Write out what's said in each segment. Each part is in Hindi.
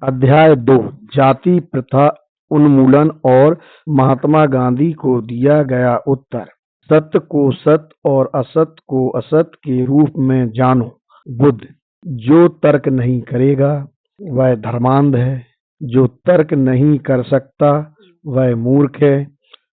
अध्याय 2 जाति प्रथा उन्मूलन और महात्मा गांधी को दिया गया उत्तर। सत्य को सत्य और असत्य को असत्य के रूप में जानो। बुद्ध, जो तर्क नहीं करेगा वह धर्मांध है, जो तर्क नहीं कर सकता वह मूर्ख है,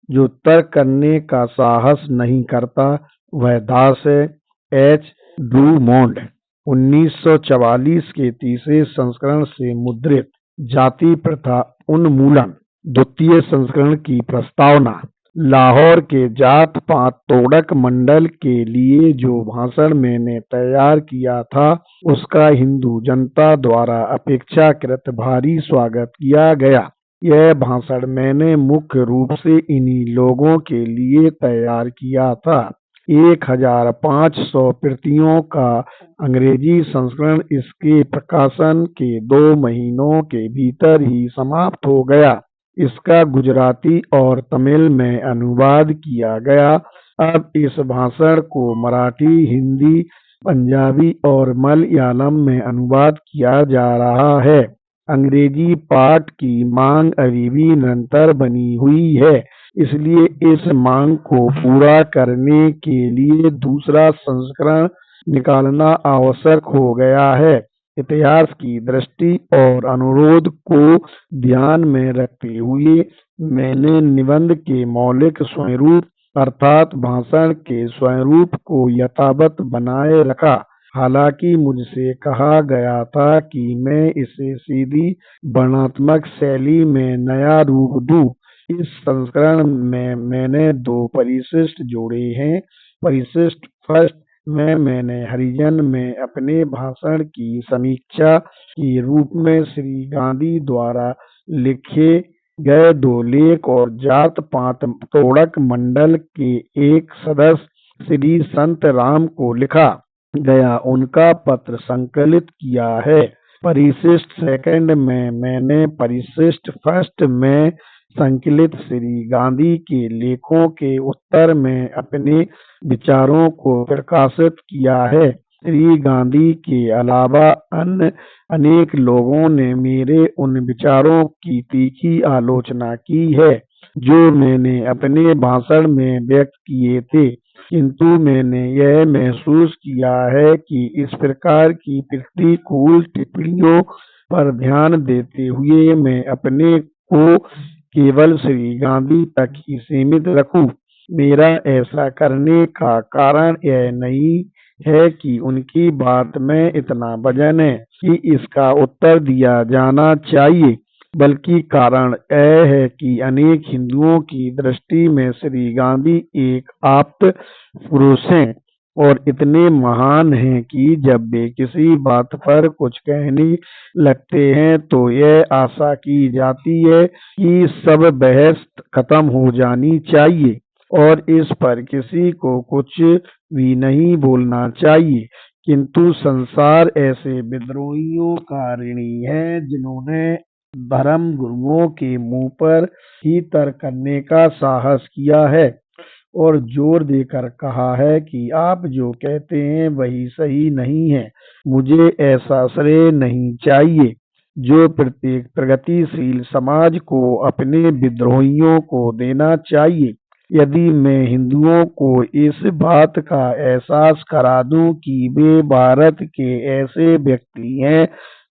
जो तर्क करने का साहस नहीं करता वह दास है। एच. ड्रूमोंड 1944 के तीसरे संस्करण से मुद्रित जाति प्रथा उन्मूलन द्वितीय संस्करण की प्रस्तावना। लाहौर के जात पात तोड़क मंडल के लिए जो भाषण मैंने तैयार किया था उसका हिंदू जनता द्वारा अपेक्षाकृत भारी स्वागत किया गया। यह भाषण मैंने मुख्य रूप से इन्हीं लोगों के लिए तैयार किया था। 1500 प्रतियों का अंग्रेजी संस्करण इसके प्रकाशन के 2 महीनों के भीतर ही समाप्त हो गया। इसका गुजराती और तमिल में अनुवाद किया गया। अब इस भाषण को मराठी, हिंदी, पंजाबी और मलयालम में अनुवाद किया जा रहा है। अंग्रेजी पाठ की मांग अभी भी निरंतर बनी हुई है, इसलिए इस मांग को पूरा करने के लिए दूसरा संस्करण निकालना आवश्यक हो गया है। इतिहास की दृष्टि और अनुरोध को ध्यान में रखते हुए मैंने निबंध के मौलिक स्वरूप अर्थात भाषण के स्वरूप को यथावत बनाए रखा। हालांकि मुझसे कहा गया था कि मैं इसे सीधी वर्णनात्मक शैली में नया रूप दूं। इस संस्करण में मैंने 2 परिशिष्ट जोड़े हैं। परिशिष्ट फर्स्ट में मैंने हरिजन में अपने भाषण की समीक्षा के रूप में श्री गांधी द्वारा लिखे गए 2 लेख और जात पात तोड़क मंडल के एक सदस्य श्री संत राम को लिखा गया उनका पत्र संकलित किया है। परिशिष्ट सेकंड में मैंने परिशिष्ट फर्स्ट में संकलित श्री गांधी के लेखों के उत्तर में अपने विचारों को प्रकाशित किया है। श्री गांधी के अलावा अन्य अनेक लोगों ने मेरे उन विचारों की तीखी आलोचना की है जो मैंने अपने भाषण में व्यक्त किए थे, किंतु मैंने यह महसूस किया है कि इस प्रकार की प्रतिकूल टिप्पणियों पर ध्यान देते हुए मैं अपने को केवल श्री गांधी तक ही सीमित रखूं। मेरा ऐसा करने का कारण यह नहीं है कि उनकी बात में इतना वजन है कि इसका उत्तर दिया जाना चाहिए, बल्कि कारण यह है कि अनेक हिंदुओं की दृष्टि में श्री गांधी एक आप्त पुरुष हैं और इतने महान हैं कि जब वे किसी बात पर कुछ कहने लगते हैं तो यह आशा की जाती है कि सब बहस खत्म हो जानी चाहिए और इस पर किसी को कुछ भी नहीं बोलना चाहिए। किंतु संसार ऐसे विद्रोहियों का ऋणी है जिन्होंने धर्म गुरुओं के मुंह पर ही तर्क करने का साहस किया है और जोर देकर कहा है कि आप जो कहते हैं वही सही नहीं है। मुझे ऐसा श्रेय नहीं चाहिए जो प्रत्येक प्रगतिशील समाज को अपने विद्रोहियों को देना चाहिए। यदि मैं हिंदुओं को इस बात का एहसास करा दूं कि वे भारत के ऐसे व्यक्ति हैं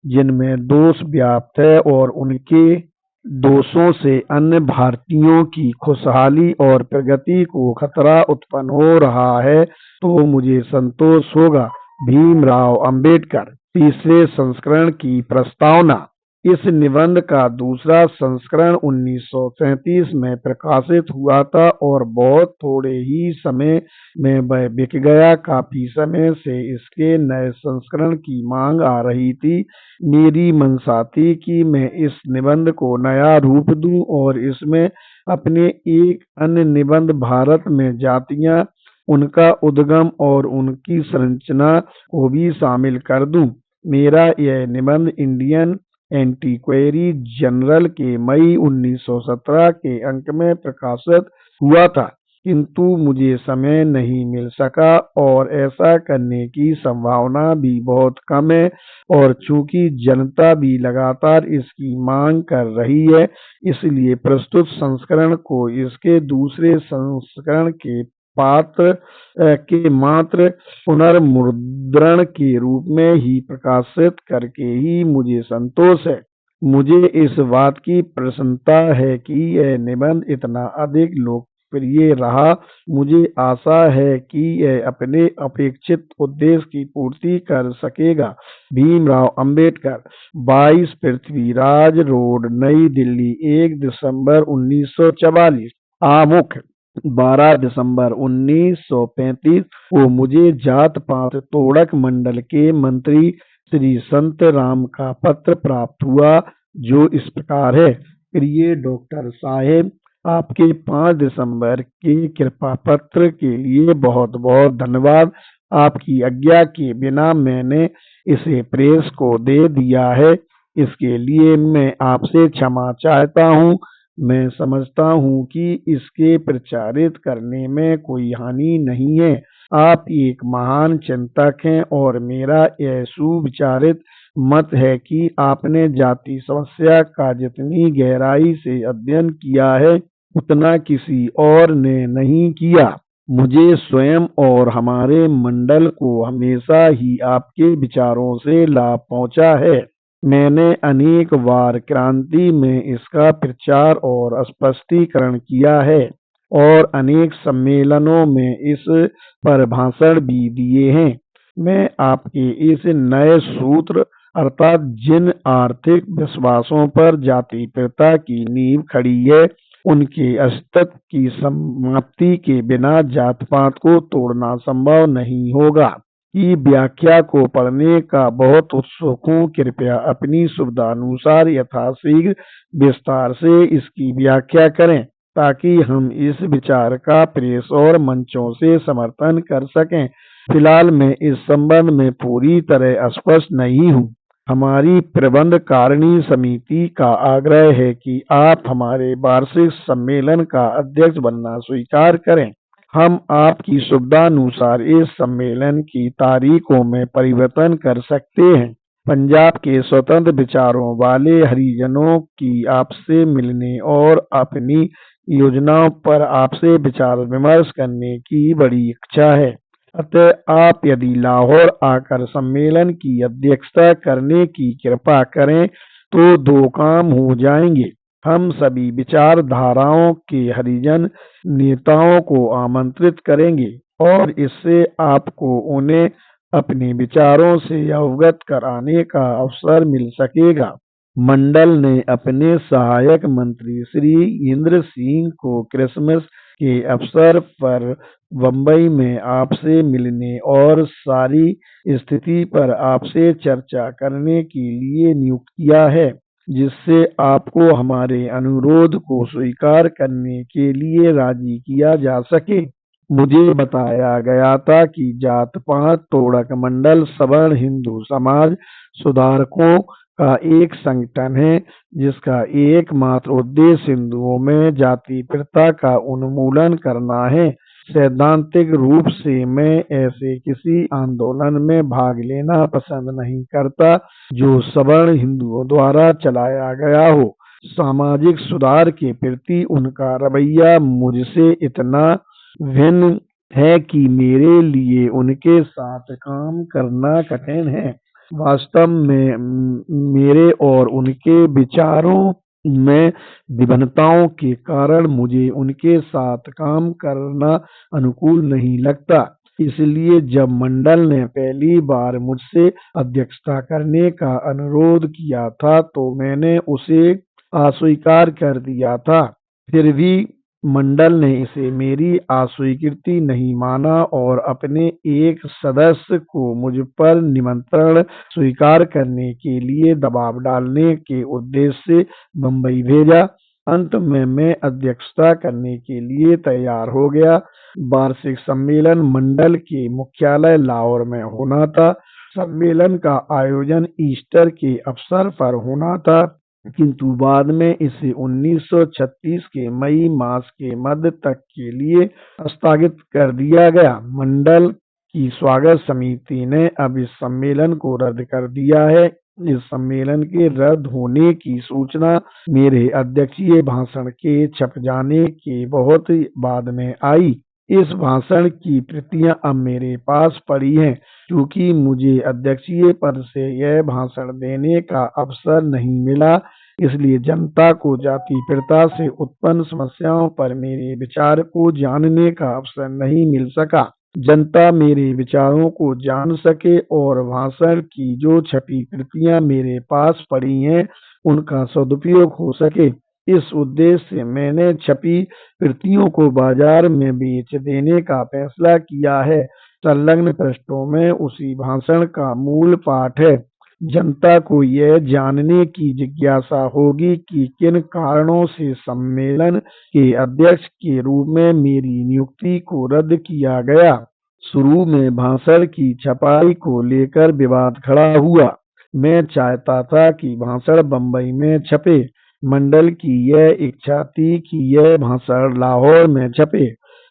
जिनमें दोष व्याप्त है और उनके दोषों से अन्य भारतीयों की खुशहाली और प्रगति को खतरा उत्पन्न हो रहा है, तो मुझे संतोष होगा। भीमराव अंबेडकर तीसरे संस्करण की प्रस्तावना। इस निबंध का दूसरा संस्करण 1937 में प्रकाशित हुआ था और बहुत थोड़े ही समय में वह बिक गया। काफी समय से इसके नए संस्करण की मांग आ रही थी। मेरी मंशा थी कि मैं इस निबंध को नया रूप दूं और इसमें अपने एक अन्य निबंध भारत में जातियां, उनका उद्गम और उनकी संरचना को भी शामिल कर दूं। मेरा यह निबंध इंडियन एंटीक्वेरी जनरल के मई 1917 के अंक में प्रकाशित हुआ था, किंतु मुझे समय नहीं मिल सका और ऐसा करने की संभावना भी बहुत कम है, और चूंकि जनता भी लगातार इसकी मांग कर रही है, इसलिए प्रस्तुत संस्करण को इसके दूसरे संस्करण के मात्र पुनर्मुद्रण के रूप में ही प्रकाशित करके ही मुझे संतोष है। मुझे इस बात की प्रसन्नता है कि यह निबंध इतना अधिक लोकप्रिय रहा। मुझे आशा है कि यह अपने अपेक्षित उद्देश्य की पूर्ति कर सकेगा। भीमराव अंबेडकर, 22 पृथ्वीराज रोड, नई दिल्ली, 1 दिसंबर 1944। आमुख, 12 दिसंबर 1935 को मुझे जात पात तोड़क मंडल के मंत्री श्री संत राम का पत्र प्राप्त हुआ, जो इस प्रकार है। प्रिय डॉक्टर साहेब, आपके 5 दिसंबर के कृपा पत्र के लिए बहुत बहुत धन्यवाद। आपकी आज्ञा के बिना मैंने इसे प्रेस को दे दिया है, इसके लिए मैं आपसे क्षमा चाहता हूँ। मैं समझता हूँ कि इसके प्रचारित करने में कोई हानि नहीं है। आप एक महान चिंतक हैं और मेरा यह सुविचारित मत है कि आपने जाति समस्या का जितनी गहराई से अध्ययन किया है, उतना किसी और ने नहीं किया। मुझे स्वयं और हमारे मंडल को हमेशा ही आपके विचारों से लाभ पहुंचा है। मैंने अनेक बार क्रांति में इसका प्रचार और स्पष्टीकरण किया है और अनेक सम्मेलनों में इस पर भाषण भी दिए हैं। मैं आपके इस नए सूत्र अर्थात जिन आर्थिक विश्वासों पर जाति प्रथा की नींव खड़ी है, उनके अस्तित्व की समाप्ति के बिना जात पात को तोड़ना संभव नहीं होगा की व्याख्या को पढ़ने का बहुत उत्सुक हूँ। कृपया अपनी सुविधानुसार यथाशीघ्र विस्तार से इसकी व्याख्या करें, ताकि हम इस विचार का प्रेस और मंचों से समर्थन कर सकें। फिलहाल मैं इस संबंध में पूरी तरह स्पष्ट नहीं हूँ। हमारी प्रबंध कारिणी समिति का आग्रह है कि आप हमारे वार्षिक सम्मेलन का अध्यक्ष बनना स्वीकार करें। हम आपकी सुविधानुसार इस सम्मेलन की तारीखों में परिवर्तन कर सकते हैं। पंजाब के स्वतंत्र विचारों वाले हरिजनों की आपसे मिलने और अपनी योजनाओं पर आपसे विचार विमर्श करने की बड़ी इच्छा है। अतः आप यदि लाहौर आकर सम्मेलन की अध्यक्षता करने की कृपा करें तो 2 काम हो जाएंगे। हम सभी विचारधाराओं के हरिजन नेताओं को आमंत्रित करेंगे और इससे आपको उन्हें अपने विचारों से अवगत कराने का अवसर मिल सकेगा। मंडल ने अपने सहायक मंत्री श्री इंद्र सिंह को क्रिसमस के अवसर पर बंबई में आपसे मिलने और सारी स्थिति पर आपसे चर्चा करने के लिए नियुक्त किया है, जिससे आपको हमारे अनुरोध को स्वीकार करने के लिए राजी किया जा सके। मुझे बताया गया था कि जात पात तोड़क मंडल सवर्ण हिंदू समाज सुधारकों का एक संगठन है, जिसका एकमात्र उद्देश्य हिंदुओं में जाति प्रथा का उन्मूलन करना है। सैद्धांतिक रूप से मैं ऐसे किसी आंदोलन में भाग लेना पसंद नहीं करता जो सवर्ण हिंदुओं द्वारा चलाया गया हो। सामाजिक सुधार के प्रति उनका रवैया मुझसे इतना भिन्न है कि मेरे लिए उनके साथ काम करना कठिन है। वास्तव में मेरे और उनके विचारों में विभिन्नताओं के कारण मुझे उनके साथ काम करना अनुकूल नहीं लगता। इसलिए जब मंडल ने पहली बार मुझसे अध्यक्षता करने का अनुरोध किया था तो मैंने उसे अस्वीकार कर दिया था। फिर भी मंडल ने इसे मेरी अस्वीकृति नहीं माना और अपने एक सदस्य को मुझ पर निमंत्रण स्वीकार करने के लिए दबाव डालने के उद्देश्य से बंबई भेजा। अंत में मैं अध्यक्षता करने के लिए तैयार हो गया। वार्षिक सम्मेलन मंडल के मुख्यालय लाहौर में होना था। सम्मेलन का आयोजन ईस्टर के अवसर पर होना था। किंतु बाद में इसे 1936 के मई मास के मध्य तक के लिए स्थगित कर दिया गया। मंडल की स्वागत समिति ने अब इस सम्मेलन को रद्द कर दिया है। इस सम्मेलन के रद्द होने की सूचना मेरे अध्यक्षीय भाषण के छप जाने के बहुत बाद में आई। इस भाषण की प्रतियां अब मेरे पास पड़ी हैं। क्योंकि मुझे अध्यक्षीय पद से यह भाषण देने का अवसर नहीं मिला, इसलिए जनता को जाति प्रथा से उत्पन्न समस्याओं पर मेरे विचार को जानने का अवसर नहीं मिल सका। जनता मेरे विचारों को जान सके और भाषण की जो छपी प्रतियां मेरे पास पड़ी हैं, उनका सदुपयोग हो सके, इस उद्देश्य से मैंने छपी प्रतियों को बाजार में बेच देने का फैसला किया है। संलग्न पृष्ठों में उसी भाषण का मूल पाठ है। जनता को यह जानने की जिज्ञासा होगी कि किन कारणों से सम्मेलन के अध्यक्ष के रूप में मेरी नियुक्ति को रद्द किया गया। शुरू में भाषण की छपाई को लेकर विवाद खड़ा हुआ। मैं चाहता था कि भाषण बम्बई में छपे। मंडल की यह इच्छा थी कि यह भाषण लाहौर में छपे,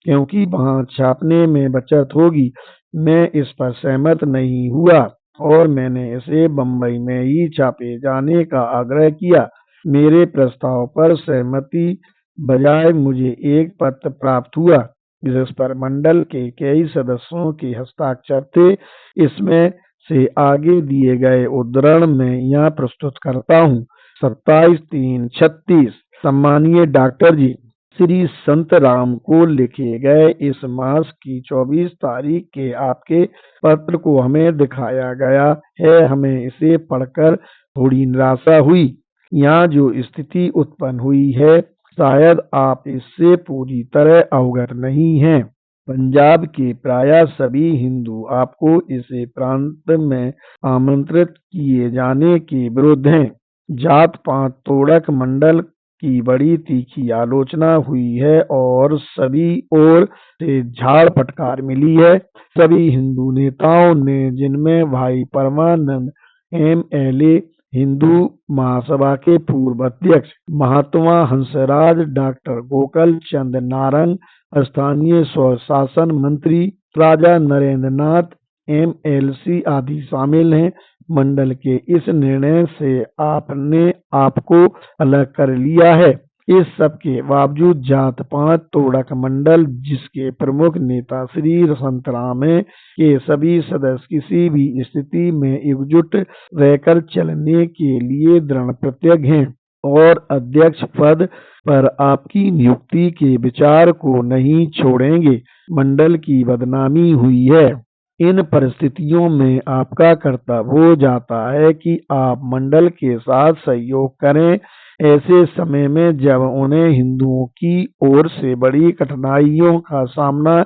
क्योंकि वहां छापने में बचत होगी। मैं इस पर सहमत नहीं हुआ और मैंने इसे बम्बई में ही छापे जाने का आग्रह किया। मेरे प्रस्ताव पर सहमति बजाय मुझे एक पत्र प्राप्त हुआ, जिस पर मंडल के कई सदस्यों के हस्ताक्षर थे। इसमें से आगे दिए गए उद्धरण मैं यहाँ प्रस्तुत करता हूँ। 27/3/36 सम्मानीय डॉक्टर जी, श्री संतराम को लिखे गए इस मास की 24 तारीख के आपके पत्र को हमें दिखाया गया है। हमें इसे पढ़कर थोड़ी निराशा हुई। यहाँ जो स्थिति उत्पन्न हुई है, शायद आप इससे पूरी तरह अवगत नहीं हैं। पंजाब के प्रायः सभी हिंदू आपको इस प्रांत में आमंत्रित किए जाने के विरुद्ध हैं। जात पात तोड़क मंडल की बड़ी तीखी आलोचना हुई है और सभी ओर से झाड़ फटकार मिली है। सभी हिंदू नेताओं ने, जिनमें भाई परमानंद MLA, हिंदू महासभा के पूर्व अध्यक्ष महात्मा हंसराज, डॉक्टर गोकल चंद नारंग, स्थानीय स्वशासन मंत्री राजा नरेंद्र नाथ MLC आदि शामिल हैं, मंडल के इस निर्णय से आपने आपको अलग कर लिया है। इस सब के बावजूद जात पात तोड़क मंडल, जिसके प्रमुख नेता श्री संतराम हैं, के सभी सदस्य किसी भी स्थिति में एकजुट रहकर चलने के लिए दृढ़ प्रतिज्ञ हैं और अध्यक्ष पद पर आपकी नियुक्ति के विचार को नहीं छोड़ेंगे। मंडल की बदनामी हुई है। इन परिस्थितियों में आपका कर्तव्य हो जाता है कि आप मंडल के साथ सहयोग करें। ऐसे समय में जब उन्हें हिंदुओं की ओर से बड़ी कठिनाइयों का सामना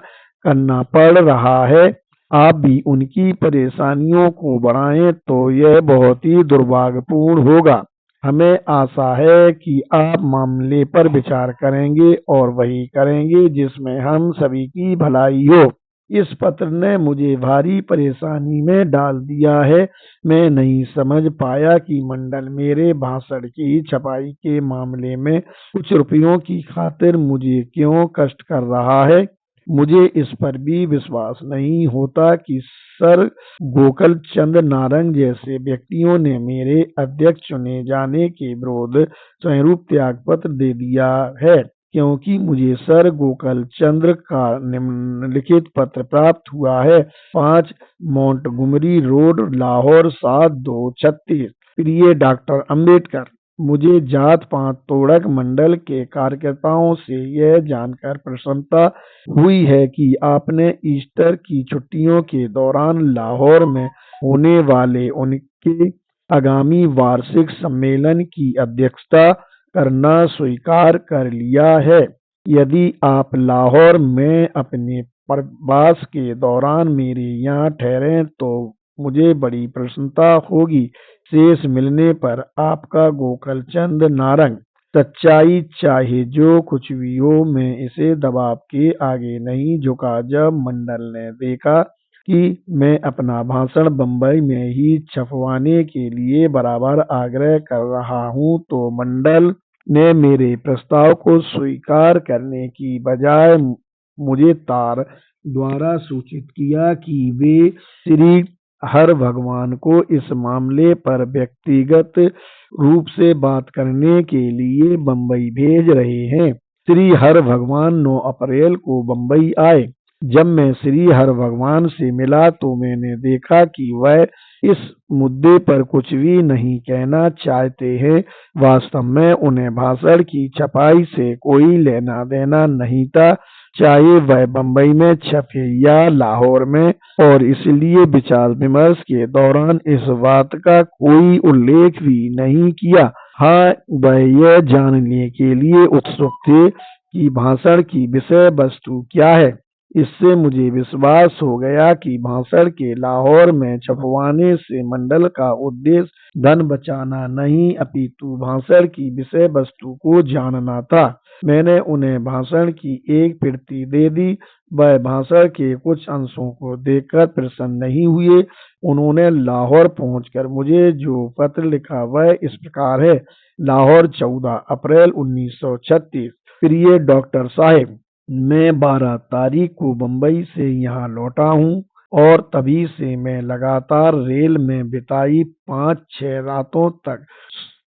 करना पड़ रहा है, आप भी उनकी परेशानियों को बढ़ाएं तो यह बहुत ही दुर्भाग्यपूर्ण होगा। हमें आशा है कि आप मामले पर विचार करेंगे और वही करेंगे जिसमें हम सभी की भलाई हो। इस पत्र ने मुझे भारी परेशानी में डाल दिया है। मैं नहीं समझ पाया कि मंडल मेरे भाषण की छपाई के मामले में कुछ रुपयों की खातिर मुझे क्यों कष्ट कर रहा है। मुझे इस पर भी विश्वास नहीं होता कि सर गोकल चंद नारंग जैसे व्यक्तियों ने मेरे अध्यक्ष चुने जाने के विरुद्ध स्वरूप त्याग पत्र दे दिया है, क्योंकि मुझे सर गोकल चंद्र का निम्नलिखित पत्र प्राप्त हुआ है। 5 मोंटगोमरी रोड, लाहौर 7236। प्रिय डॉक्टर अंबेडकर, मुझे जात पात तोड़क मंडल के कार्यकर्ताओं से यह जानकर प्रसन्नता हुई है कि आपने ईस्टर की छुट्टियों के दौरान लाहौर में होने वाले उनके आगामी वार्षिक सम्मेलन की अध्यक्षता करना स्वीकार कर लिया है। यदि आप लाहौर में अपने प्रवास के दौरान मेरे यहाँ ठहरें तो मुझे बड़ी प्रसन्नता होगी। शेष मिलने पर आपका गोकल चंद नारंग। सच्चाई चाहे जो कुछ भी हो, मैं इसे दबाव के आगे नहीं झुका। जब मंडल ने देखा कि मैं अपना भाषण बम्बई में ही छपवाने के लिए बराबर आग्रह कर रहा हूँ, तो मंडल ने मेरे प्रस्ताव को स्वीकार करने की बजाय मुझे तार द्वारा सूचित किया कि वे श्री हर भगवान को इस मामले पर व्यक्तिगत रूप से बात करने के लिए बम्बई भेज रहे हैं। श्री हर भगवान 9 अप्रैल को बम्बई आए। जब मैं श्री हर भगवान से मिला तो मैंने देखा कि वह इस मुद्दे पर कुछ भी नहीं कहना चाहते हैं। वास्तव में उन्हें भाषण की छपाई से कोई लेना देना नहीं था, चाहे वह बम्बई में छपे या लाहौर में, और इसलिए विचार विमर्श के दौरान इस बात का कोई उल्लेख भी नहीं किया। हाँ, वह यह जानने के लिए उत्सुक थे कि भाषण की विषय वस्तु क्या है। इससे मुझे विश्वास हो गया कि भाषण के लाहौर में छपवाने से मंडल का उद्देश्य धन बचाना नहीं, अपितु भाषण की विषय वस्तु को जानना था। मैंने उन्हें भाषण की एक प्रति दे दी। वह भाषण के कुछ अंशों को देखकर प्रसन्न नहीं हुए। उन्होंने लाहौर पहुंचकर मुझे जो पत्र लिखा वह इस प्रकार है। लाहौर, 14 अप्रैल 1936। प्रिय डॉक्टर साहब, मैं 12 तारीख को बम्बई से यहाँ लौटा हूँ और तभी से मैं लगातार रेल में बिताई 5-6 रातों तक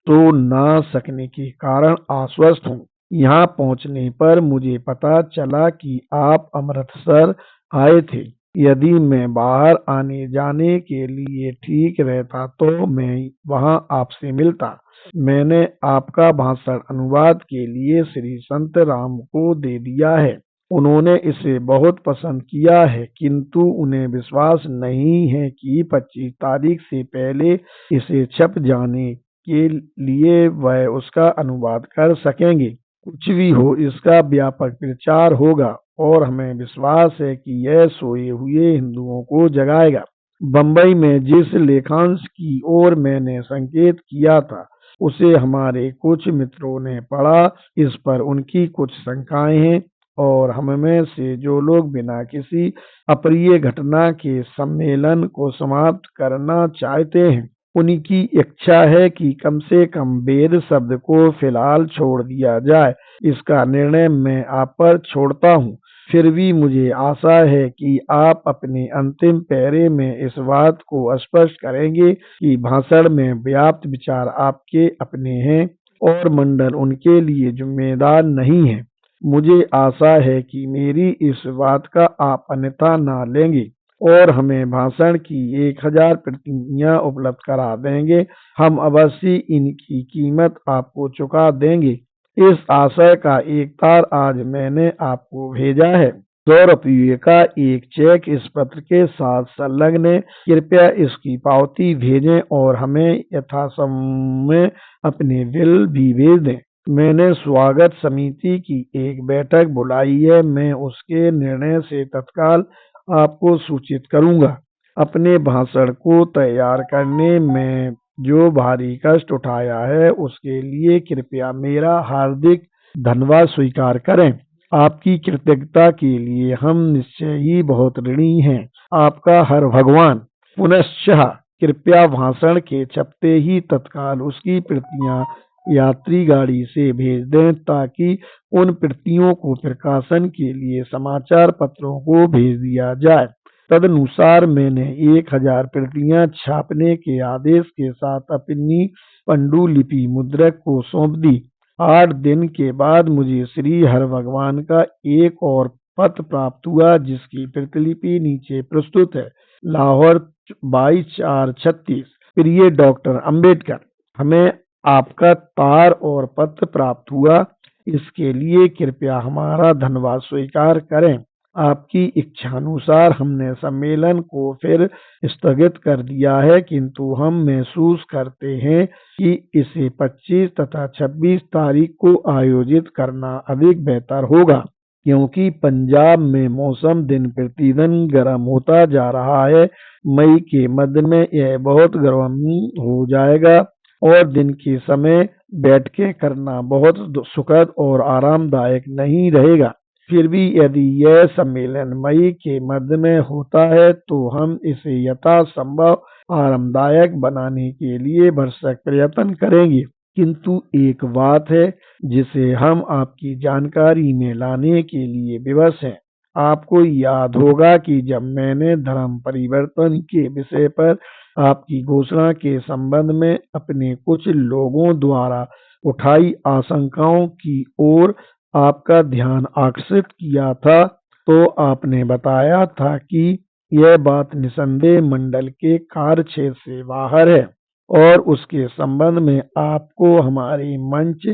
सो ना सकने के कारण अस्वस्थ हूँ। यहाँ पहुँचने पर मुझे पता चला कि आप अमृतसर आए थे। यदि मैं बाहर आने जाने के लिए ठीक रहता तो मैं वहाँ आपसे मिलता। मैंने आपका भाषण अनुवाद के लिए श्री संत राम को दे दिया है। उन्होंने इसे बहुत पसंद किया है, किंतु उन्हें विश्वास नहीं है कि 25 तारीख से पहले इसे छप जाने के लिए वह उसका अनुवाद कर सकेंगे। कुछ भी हो, इसका व्यापक प्रचार होगा और हमें विश्वास है कि यह सोए हुए हिंदुओं को जगाएगा। बम्बई में जिस लेखांश की ओर मैंने संकेत किया था उसे हमारे कुछ मित्रों ने पढ़ा। इस पर उनकी कुछ शंकाएं हैं और हममें से जो लोग बिना किसी अप्रिय घटना के सम्मेलन को समाप्त करना चाहते हैं, उनकी इच्छा है कि कम से कम वेद शब्द को फिलहाल छोड़ दिया जाए। इसका निर्णय मैं आप पर छोड़ता हूँ। फिर भी मुझे आशा है कि आप अपने अंतिम पैरे में इस बात को स्पष्ट करेंगे कि भाषण में व्याप्त विचार आपके अपने हैं और मंडल उनके लिए जिम्मेदार नहीं है। मुझे आशा है कि मेरी इस बात का आप अन्यथा ना लेंगे और हमें भाषण की 1000 प्रतियां उपलब्ध करा देंगे। हम अवश्य इनकी कीमत आपको चुका देंगे। इस आशय का एक तार आज मैंने आपको भेजा है। 100 रुपये का एक चेक इस पत्र के साथ संलग्न है। कृपया इसकी पावती भेजें और हमें यथासमय अपने बिल भी भेज दें। मैंने स्वागत समिति की एक बैठक बुलाई है। मैं उसके निर्णय से तत्काल आपको सूचित करूंगा। अपने भाषण को तैयार करने में जो भारी कष्ट उठाया है उसके लिए कृपया मेरा हार्दिक धन्यवाद स्वीकार करें। आपकी कृतज्ञता के लिए हम निश्चय ही बहुत ऋणी हैं। आपका हर भगवान। पुनश्च कृपया भाषण के छपते ही तत्काल उसकी प्रतियां यात्री गाड़ी से भेज दें ताकि उन प्रतियों को प्रकाशन के लिए समाचार पत्रों को भेज दिया जाए। तदनुसार मैंने 1000 प्रतियां छापने के आदेश के साथ अपनी पंडुलिपि मुद्रक को सौंप दी। 8 दिन के बाद मुझे श्री हर भगवान का एक और पत्र प्राप्त हुआ जिसकी प्रतिलिपि नीचे प्रस्तुत है। लाहौर, 22/4/36। प्रिय डॉक्टर अंबेडकर, हमें आपका तार और पत्र प्राप्त हुआ। इसके लिए कृपया हमारा धन्यवाद स्वीकार करें। आपकी इच्छानुसार हमने सम्मेलन को फिर स्थगित कर दिया है, किंतु हम महसूस करते हैं कि इसे 25 तथा 26 तारीख को आयोजित करना अधिक बेहतर होगा, क्योंकि पंजाब में मौसम दिन प्रतिदिन गर्म होता जा रहा है। मई के मध्य में यह बहुत गर्म हो जाएगा और दिन के समय बैठकें करना बहुत सुखद और आरामदायक नहीं रहेगा। फिर भी यदि यह सम्मेलन मई के मध्य में होता है तो हम इसे यथासंभव आरामदायक बनाने के लिए भरसक प्रयत्न करेंगे। किंतु एक बात है जिसे हम आपकी जानकारी में लाने के लिए विवश हैं। आपको याद होगा कि जब मैंने धर्म परिवर्तन के विषय पर आपकी घोषणा के संबंध में अपने कुछ लोगों द्वारा उठाई आशंकाओं की ओर आपका ध्यान आकर्षित किया था, तो आपने बताया था कि यह बात निसंदेह मंडल के कार्यक्षेत्र से बाहर है और उसके संबंध में आपको हमारे मंच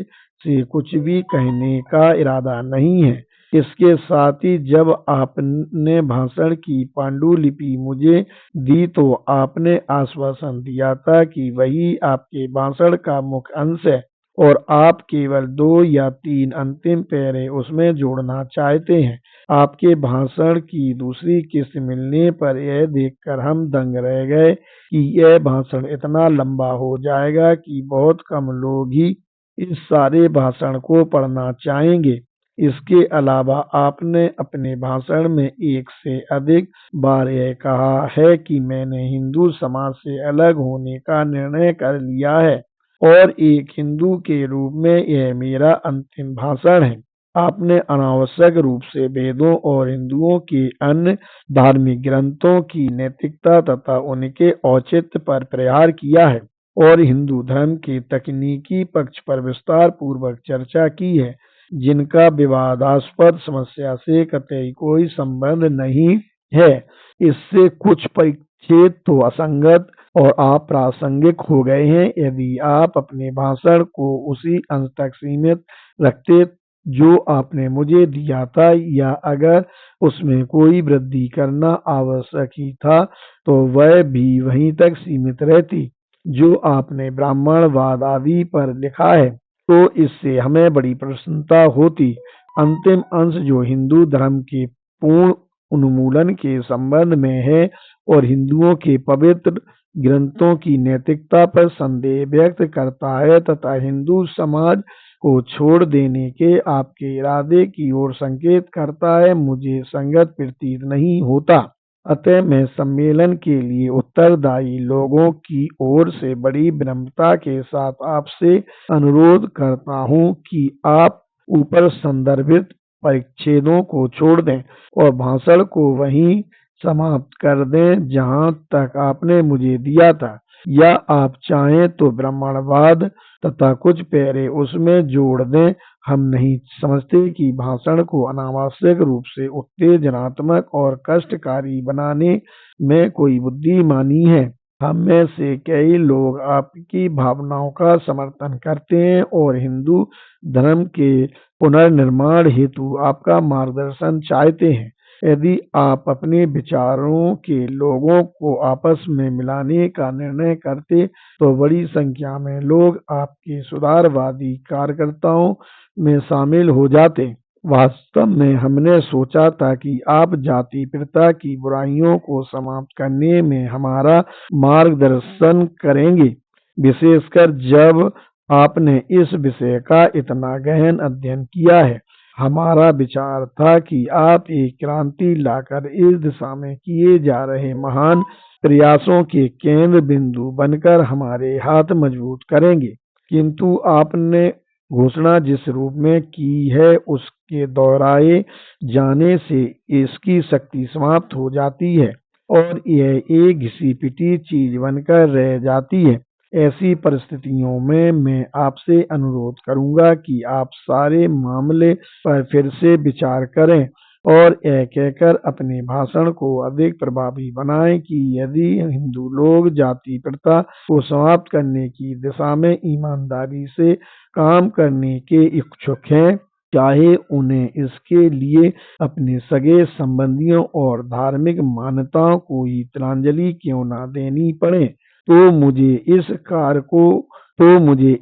से कुछ भी कहने का इरादा नहीं है। इसके साथ ही जब आपने भाषण की पांडुलिपि मुझे दी तो आपने आश्वासन दिया था कि वही आपके भाषण का मुख्य अंश है और आप केवल 2 या 3 अंतिम पैरे उसमें जोड़ना चाहते हैं। आपके भाषण की दूसरी किस्त मिलने पर यह देखकर हम दंग रह गए कि यह भाषण इतना लंबा हो जाएगा कि बहुत कम लोग ही इस सारे भाषण को पढ़ना चाहेंगे। इसके अलावा आपने अपने भाषण में एक से अधिक बार यह कहा है कि मैंने हिंदू समाज से अलग होने का निर्णय कर लिया है और एक हिंदू के रूप में यह मेरा अंतिम भाषण है। आपने अनावश्यक रूप से वेदों और हिंदुओं के अन्य धार्मिक ग्रंथों की नैतिकता तथा उनके औचित्य पर प्रहार किया है और हिंदू धर्म के तकनीकी पक्ष पर विस्तार पूर्वक चर्चा की है, जिनका विवादास्पद समस्या से कतई कोई संबंध नहीं है। इससे कुछ परिच्छेद तो असंगत और अप्रासंगिक हो गए हैं। यदि आप अपने भाषण को उसी अंश तक सीमित रखते जो आपने मुझे दिया था, या अगर उसमें कोई वृद्धि करना आवश्यक ही था तो वह भी वहीं तक सीमित रहती जो आपने ब्राह्मणवाद आदि पर लिखा है, तो इससे हमें बड़ी प्रसन्नता होती। अंतिम अंश जो हिंदू धर्म के पूर्ण उन्मूलन के संबंध में है और हिंदुओं के पवित्र ग्रंथों की नैतिकता पर संदेह व्यक्त करता है तथा हिंदू समाज को छोड़ देने के आपके इरादे की ओर संकेत करता है, मुझे संगत प्रतीत नहीं होता। अतः मैं सम्मेलन के लिए उत्तरदायी लोगों की ओर से बड़ी विनम्रता के साथ आपसे अनुरोध करता हूं कि आप ऊपर संदर्भित परिच्छेदों को छोड़ दें और भाषण को वहीं समाप्त कर दें जहां तक आपने मुझे दिया था, या आप चाहें तो ब्राह्मणवाद तथा कुछ पैरे उसमें जोड़ दें। हम नहीं समझते कि भाषण को अनावश्यक रूप से उत्तेजनात्मक और कष्टकारी बनाने में कोई बुद्धिमानी है। हम में से कई लोग आपकी भावनाओं का समर्थन करते हैं और हिंदू धर्म के पुनर्निर्माण हेतु आपका मार्गदर्शन चाहते हैं। यदि आप अपने विचारों के लोगों को आपस में मिलाने का निर्णय करते तो बड़ी संख्या में लोग आपके सुधारवादी कार्यकर्ताओं में शामिल हो जाते। वास्तव में हमने सोचा था कि आप जाति प्रथा की बुराइयों को समाप्त करने में हमारा मार्गदर्शन करेंगे, विशेषकर जब आपने इस विषय का इतना गहन अध्ययन किया है। हमारा विचार था कि आप एक क्रांति लाकर इस दिशा में किए जा रहे महान प्रयासों के केंद्र बिंदु बनकर हमारे हाथ मजबूत करेंगे, किंतु आपने घोषणा जिस रूप में की है उसके दोहराए जाने से इसकी शक्ति समाप्त हो जाती है और यह एक घिसी पिटी चीज बनकर रह जाती है। ऐसी परिस्थितियों में मैं आपसे अनुरोध करूंगा कि आप सारे मामले पर फिर से विचार करें और यह कहकर अपने भाषण को अधिक प्रभावी बनाएं कि यदि हिंदू लोग जाति प्रथा को समाप्त करने की दिशा में ईमानदारी से काम करने के इच्छुक हैं, चाहे उन्हें इसके लिए अपने सगे संबंधियों और धार्मिक मान्यताओं को ही तिलांजलि क्यों न देनी पड़े, तो मुझे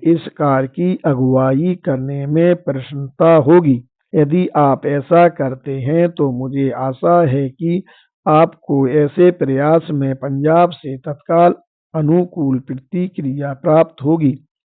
इस कार्य की अगुवाई करने में प्रसन्नता होगी। यदि आप ऐसा करते हैं तो मुझे आशा है कि आपको ऐसे प्रयास में पंजाब से तत्काल अनुकूल प्रतिक्रिया प्राप्त होगी।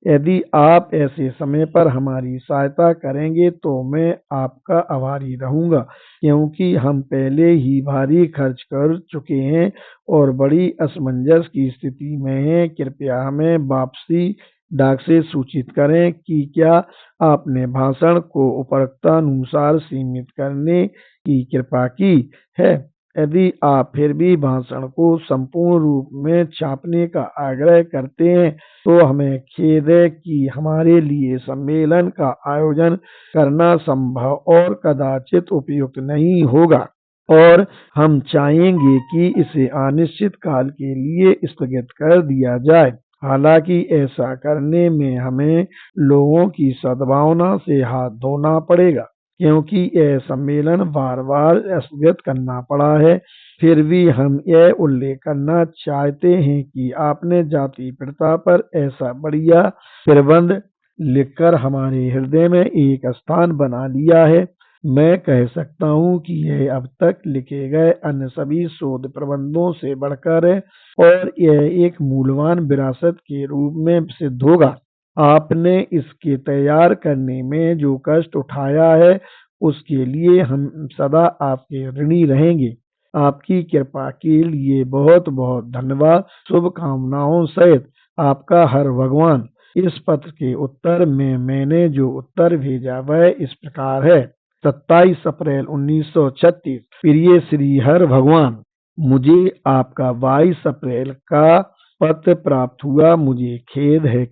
यदि आप ऐसे समय पर हमारी सहायता करेंगे तो मैं आपका आभारी रहूंगा, क्योंकि हम पहले ही भारी खर्च कर चुके हैं और बड़ी असमंजस की स्थिति में हैं। कृपया हमें वापसी डाक से सूचित करें कि क्या आपने भाषण को उपरोक्तानुसार सीमित करने की कृपा की है। यदि आप फिर भी भाषण को संपूर्ण रूप में छापने का आग्रह करते हैं तो हमें खेद है कि हमारे लिए सम्मेलन का आयोजन करना संभव और कदाचित उपयुक्त नहीं होगा और हम चाहेंगे कि इसे अनिश्चित काल के लिए स्थगित कर दिया जाए। हालांकि ऐसा करने में हमें लोगों की सद्भावना से हाथ धोना पड़ेगा, क्योंकि यह सम्मेलन बार बार स्थगित करना पड़ा है। फिर भी हम यह उल्लेख करना चाहते हैं कि आपने जाति प्रथा पर ऐसा बढ़िया प्रबंध लिखकर हमारे हृदय में एक स्थान बना लिया है। मैं कह सकता हूँ कि यह अब तक लिखे गए अन्य सभी शोध प्रबंधों से बढ़कर है और यह एक मूल्यवान विरासत के रूप में सिद्ध होगा। आपने इसके तैयार करने में जो कष्ट उठाया है उसके लिए हम सदा आपके ऋणी रहेंगे। आपकी कृपा के लिए बहुत बहुत धन्यवाद। शुभकामनाओं सहित आपका हर भगवान। इस पत्र के उत्तर में मैंने जो उत्तर भेजा वह इस प्रकार है। 27 अप्रैल 1936। प्रिय श्री हर भगवान, मुझे आपका 22 अप्रैल का पत्र प्राप्त हुआ। मुझे खेद है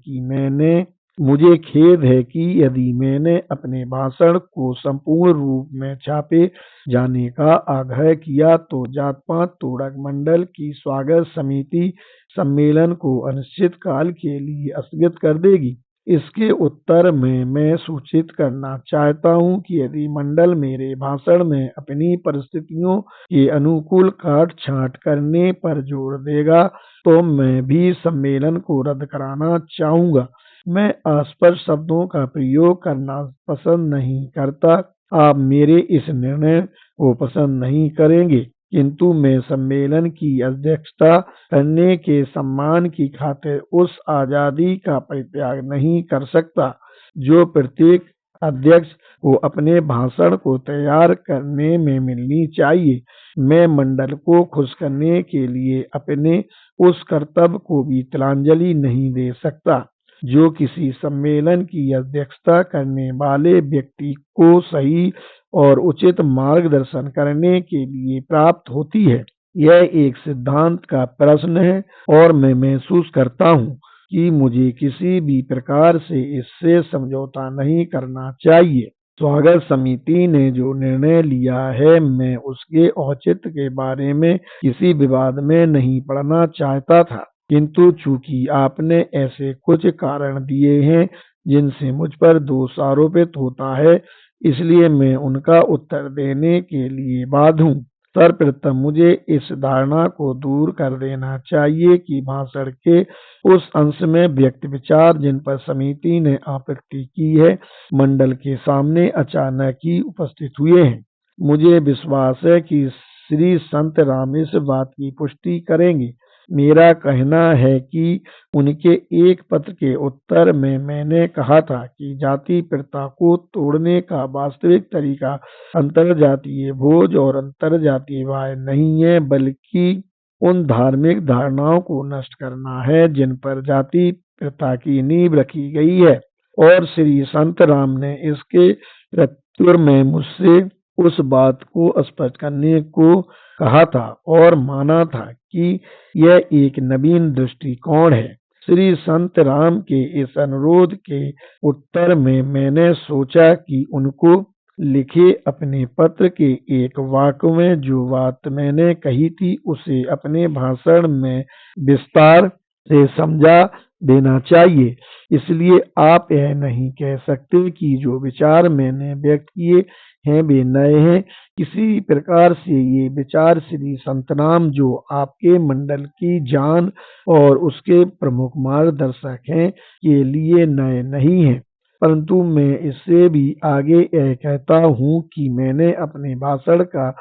कि यदि मैंने अपने भाषण को संपूर्ण रूप में छापे जाने का आग्रह किया तो जात पात तोड़क मंडल की स्वागत समिति सम्मेलन को अनिश्चित काल के लिए स्थगित कर देगी। इसके उत्तर में मैं सूचित करना चाहता हूं कि यदि मंडल मेरे भाषण में अपनी परिस्थितियों के अनुकूल काट छांट करने पर जोर देगा तो मैं भी सम्मेलन को रद्द कराना चाहूंगा। मैं अस्पष्ट शब्दों का प्रयोग करना पसंद नहीं करता। आप मेरे इस निर्णय को पसंद नहीं करेंगे, किंतु मैं सम्मेलन की अध्यक्षता करने के सम्मान की खातिर उस आजादी का परित्याग नहीं कर सकता जो प्रत्येक अध्यक्ष को अपने भाषण को तैयार करने में मिलनी चाहिए। मैं मंडल को खुश करने के लिए अपने उस कर्तव्य को भी तिलांजलि नहीं दे सकता जो किसी सम्मेलन की अध्यक्षता करने वाले व्यक्ति को सही और उचित मार्गदर्शन करने के लिए प्राप्त होती है। यह एक सिद्धांत का प्रश्न है और मैं महसूस करता हूँ कि मुझे किसी भी प्रकार से इससे समझौता नहीं करना चाहिए। स्वागत समिति ने जो निर्णय लिया है मैं उसके औचित्य के बारे में किसी विवाद में नहीं पड़ना चाहता था, किंतु चूंकि आपने ऐसे कुछ कारण दिए हैं जिनसे मुझ पर दोष आरोपित होता है, इसलिए मैं उनका उत्तर देने के लिए बाध्य हूँ। सर्वप्रथम मुझे इस धारणा को दूर कर देना चाहिए कि भाषण के उस अंश में व्यक्त विचार जिन पर समिति ने आपत्ति की है मंडल के सामने अचानक ही उपस्थित हुए हैं। मुझे विश्वास है कि श्री संत राम इस बात की पुष्टि करेंगे। मेरा कहना है कि उनके एक पत्र के उत्तर में मैंने कहा था कि जाति प्रथा को तोड़ने का वास्तविक तरीका अंतरजातीय भोज और अंतरजातीय वाय नहीं है, बल्कि उन धार्मिक धारणाओं को नष्ट करना है जिन पर जाति प्रथा की नींव रखी गई है। और श्री संत राम ने इसके प्रत्युत्तर में मुझसे उस बात को स्पष्ट करने को कहा था और माना था कि यह एक नवीन दृष्टिकोण है। श्री संत राम के इस अनुरोध के उत्तर में मैंने सोचा कि उनको लिखे अपने पत्र के एक वाक्य में जो बात मैंने कही थी उसे अपने भाषण में विस्तार से समझा देना चाहिए। इसलिए आप यह नहीं कह सकते कि जो विचार मैंने व्यक्त किए हैं वे नए हैं। किसी प्रकार से ये विचार श्री संतनाम जो आपके मंडल की जान और उसके प्रमुख मार्गदर्शक हैं के लिए नए नहीं हैं, परंतु मैं इससे भी आगे यह कहता हूँ कि मैंने अपने भाषण का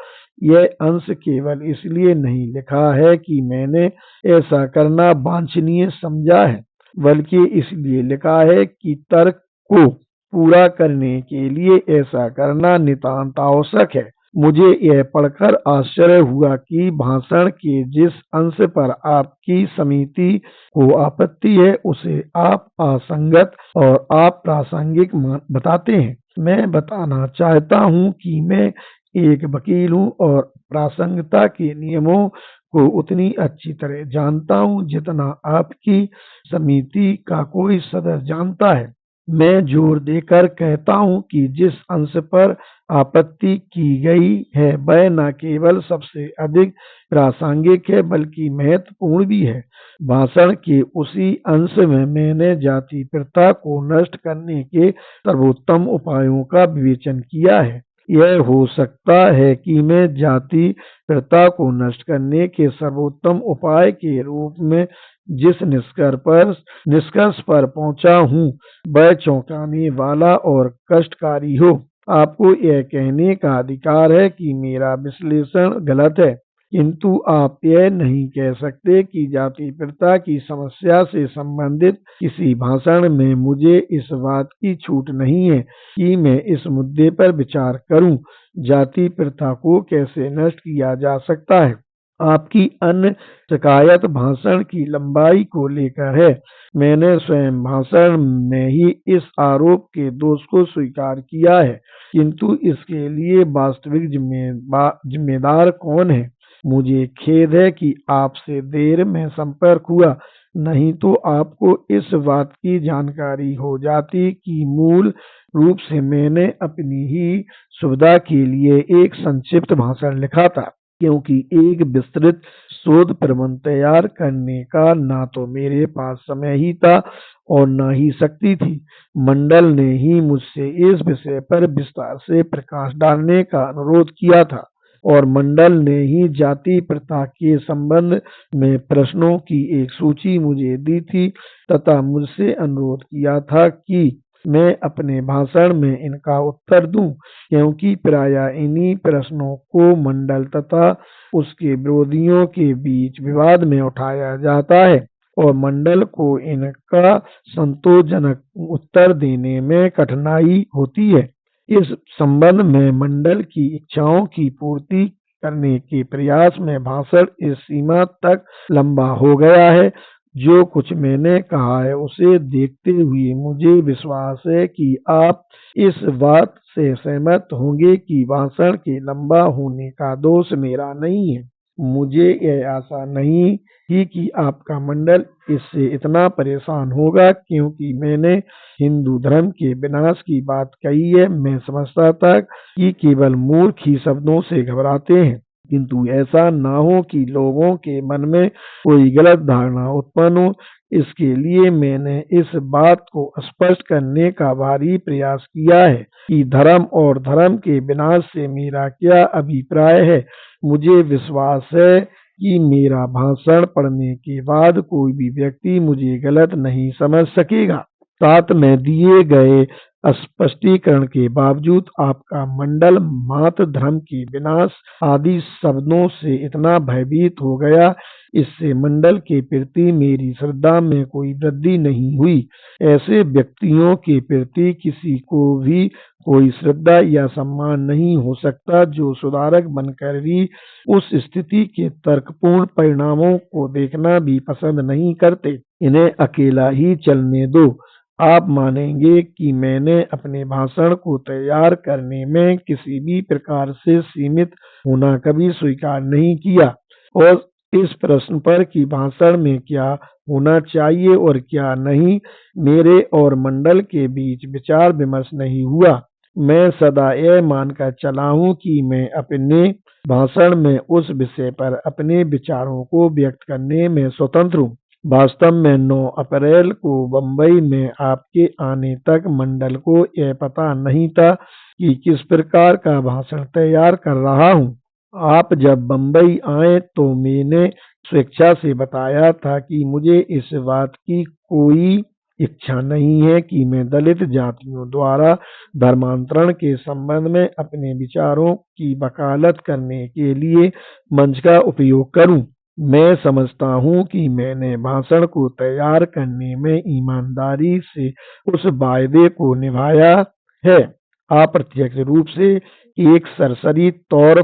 यह अंश केवल इसलिए नहीं लिखा है कि मैंने ऐसा करना वांछनीय समझा है, बल्कि इसलिए लिखा है कि तर्क को पूरा करने के लिए ऐसा करना नितांत आवश्यक है। मुझे यह पढ़कर आश्चर्य हुआ कि भाषण के जिस अंश पर आपकी समिति को आपत्ति है उसे आप असंगत और अप्रासंगिक बताते हैं। मैं बताना चाहता हूं कि मैं एक वकील हूं और प्रासंगिकता के नियमों को उतनी अच्छी तरह जानता हूं जितना आपकी समिति का कोई सदस्य जानता है। मैं जोर देकर कहता हूं कि जिस अंश पर आपत्ति की गई है वह न केवल सबसे अधिक प्रासंगिक है बल्कि महत्वपूर्ण भी है। भाषण के उसी अंश में मैंने जाति प्रथा को नष्ट करने के सर्वोत्तम उपायों का विवेचन किया है। यह हो सकता है कि मैं जाति प्रथा को नष्ट करने के सर्वोत्तम उपाय के रूप में जिस निष्कर्ष पर पहुंचा हूं वह चौंकाने वाला और कष्टकारी हो। आपको यह कहने का अधिकार है कि मेरा विश्लेषण गलत है, किंतु आप यह नहीं कह सकते कि जाति प्रथा की समस्या से संबंधित किसी भाषण में मुझे इस बात की छूट नहीं है कि मैं इस मुद्दे पर विचार करूं, जाति प्रथा को कैसे नष्ट किया जा सकता है। आपकी अन्य शिकायत भाषण की लंबाई को लेकर है। मैंने स्वयं भाषण में ही इस आरोप के दोष को स्वीकार किया है, किंतु इसके लिए वास्तविक जिम्मेदार कौन है? मुझे खेद है कि आपसे देर में संपर्क हुआ, नहीं तो आपको इस बात की जानकारी हो जाती कि मूल रूप से मैंने अपनी ही सुविधा के लिए एक संक्षिप्त भाषण लिखा था, क्योंकि एक विस्तृत शोध प्रबंध तैयार करने का ना तो मेरे पास समय ही था और ना ही शक्ति थी। मंडल ने ही मुझसे इस विषय पर विस्तार से प्रकाश डालने का अनुरोध किया था और मंडल ने ही जाति प्रथा के संबंध में प्रश्नों की एक सूची मुझे दी थी तथा मुझसे अनुरोध किया था कि मैं अपने भाषण में इनका उत्तर दूं, क्योंकि प्रायः इन्हीं प्रश्नों को मंडल तथा उसके विरोधियों के बीच विवाद में उठाया जाता है और मंडल को इनका संतोषजनक उत्तर देने में कठिनाई होती है। इस संबंध में मंडल की इच्छाओं की पूर्ति करने के प्रयास में भाषण इस सीमा तक लंबा हो गया है। जो कुछ मैंने कहा है उसे देखते हुए मुझे विश्वास है कि आप इस बात से सहमत होंगे कि भाषण के लंबा होने का दोष मेरा नहीं है। मुझे यह आशा नहीं थी कि आपका मंडल इससे इतना परेशान होगा, क्योंकि मैंने हिंदू धर्म के विनाश की बात कही है। मैं समझता था कि केवल मूर्ख ही शब्दों से घबराते हैं, किंतु ऐसा ना हो कि लोगों के मन में कोई गलत धारणा उत्पन्न हो। इसके लिए मैंने इस बात को स्पष्ट करने का भारी प्रयास किया है कि धर्म और धर्म के विनाश से मेरा क्या अभिप्राय है। मुझे विश्वास है कि मेरा भाषण पढ़ने के बाद कोई भी व्यक्ति मुझे गलत नहीं समझ सकेगा। साथ में दिए गए स्पष्टीकरण के बावजूद आपका मंडल मात्र धर्म के विनाश आदि शब्दों से इतना भयभीत हो गया, इससे मंडल के प्रति मेरी श्रद्धा में कोई वृद्धि नहीं हुई। ऐसे व्यक्तियों के प्रति किसी को भी कोई श्रद्धा या सम्मान नहीं हो सकता जो सुधारक बनकर भी उस स्थिति के तर्कपूर्ण परिणामों को देखना भी पसंद नहीं करते। इन्हें अकेला ही चलने दो। आप मानेंगे कि मैंने अपने भाषण को तैयार करने में किसी भी प्रकार से सीमित होना कभी स्वीकार नहीं किया और इस प्रश्न पर कि भाषण में क्या होना चाहिए और क्या नहीं, मेरे और मंडल के बीच विचार विमर्श नहीं हुआ। मैं सदा यह मानकर चला हूं कि मैं अपने भाषण में उस विषय पर अपने विचारों को व्यक्त करने में स्वतंत्र हूं। वास्तव में 9 अप्रैल को बंबई में आपके आने तक मंडल को यह पता नहीं था कि किस प्रकार का भाषण तैयार कर रहा हूं। आप जब बंबई आए तो मैंने स्वेच्छा से बताया था कि मुझे इस बात की कोई इच्छा नहीं है कि मैं दलित जातियों द्वारा धर्मांतरण के संबंध में अपने विचारों की वकालत करने के लिए मंच का उपयोग करूं। मैं समझता हूँ कि मैंने भाषण को तैयार करने में ईमानदारी से उस वायदे को निभाया है। अप्रत्यक्ष रूप से एक सरसरी तौर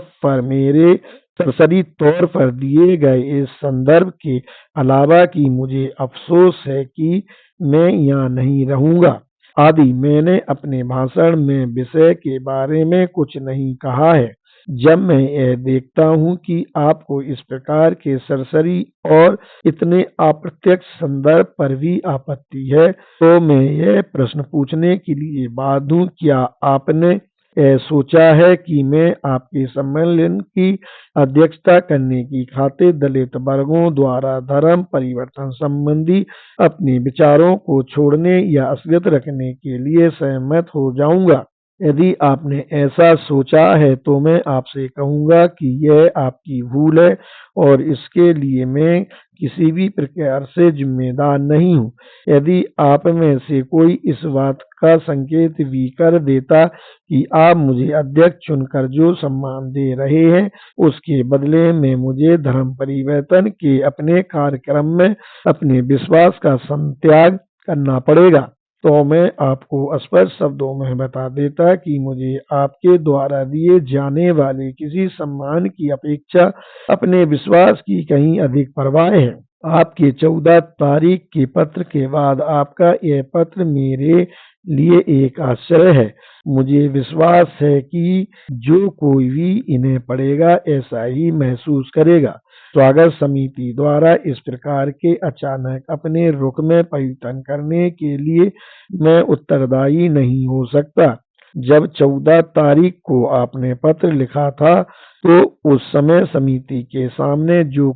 पर दिए गए इस संदर्भ के अलावा कि मुझे अफसोस है कि मैं यहाँ नहीं रहूँगा आदि मैंने अपने भाषण में विषय के बारे में कुछ नहीं कहा है। जब मैं यह देखता हूँ कि आपको इस प्रकार के सरसरी और इतने अप्रत्यक्ष संदर्भ पर भी आपत्ति है, तो मैं यह प्रश्न पूछने के लिए बाध्य हूँ, क्या आपने यह सोचा है कि मैं आपके सम्मेलन की अध्यक्षता करने की खातिर दलित वर्गों द्वारा धर्म परिवर्तन संबंधी अपने विचारों को छोड़ने या असलियत रखने के लिए सहमत हो जाऊंगा? यदि आपने ऐसा सोचा है तो मैं आपसे कहूँगा कि यह आपकी भूल है और इसके लिए मैं किसी भी प्रकार से जिम्मेदार नहीं हूँ। यदि आप में से कोई इस बात का संकेत भी कर देता कि आप मुझे अध्यक्ष चुनकर जो सम्मान दे रहे हैं, उसके बदले में मुझे धर्म परिवर्तन के अपने कार्यक्रम में अपने विश्वास का संत्याग करना पड़ेगा, तो मैं आपको स्पष्ट शब्दों में बता देता कि मुझे आपके द्वारा दिए जाने वाले किसी सम्मान की अपेक्षा अपने विश्वास की कहीं अधिक परवाह है। आपके 14 तारीख के पत्र के बाद आपका यह पत्र मेरे लिए एक आश्चर्य है। मुझे विश्वास है कि जो कोई भी इन्हें पढ़ेगा ऐसा ही महसूस करेगा। स्वागत समिति द्वारा इस प्रकार के अचानक अपने रुख में परिवर्तन करने के लिए मैं उत्तरदायी नहीं हो सकता। जब 14 तारीख को आपने पत्र लिखा था, तो उस समय समिति के सामने जो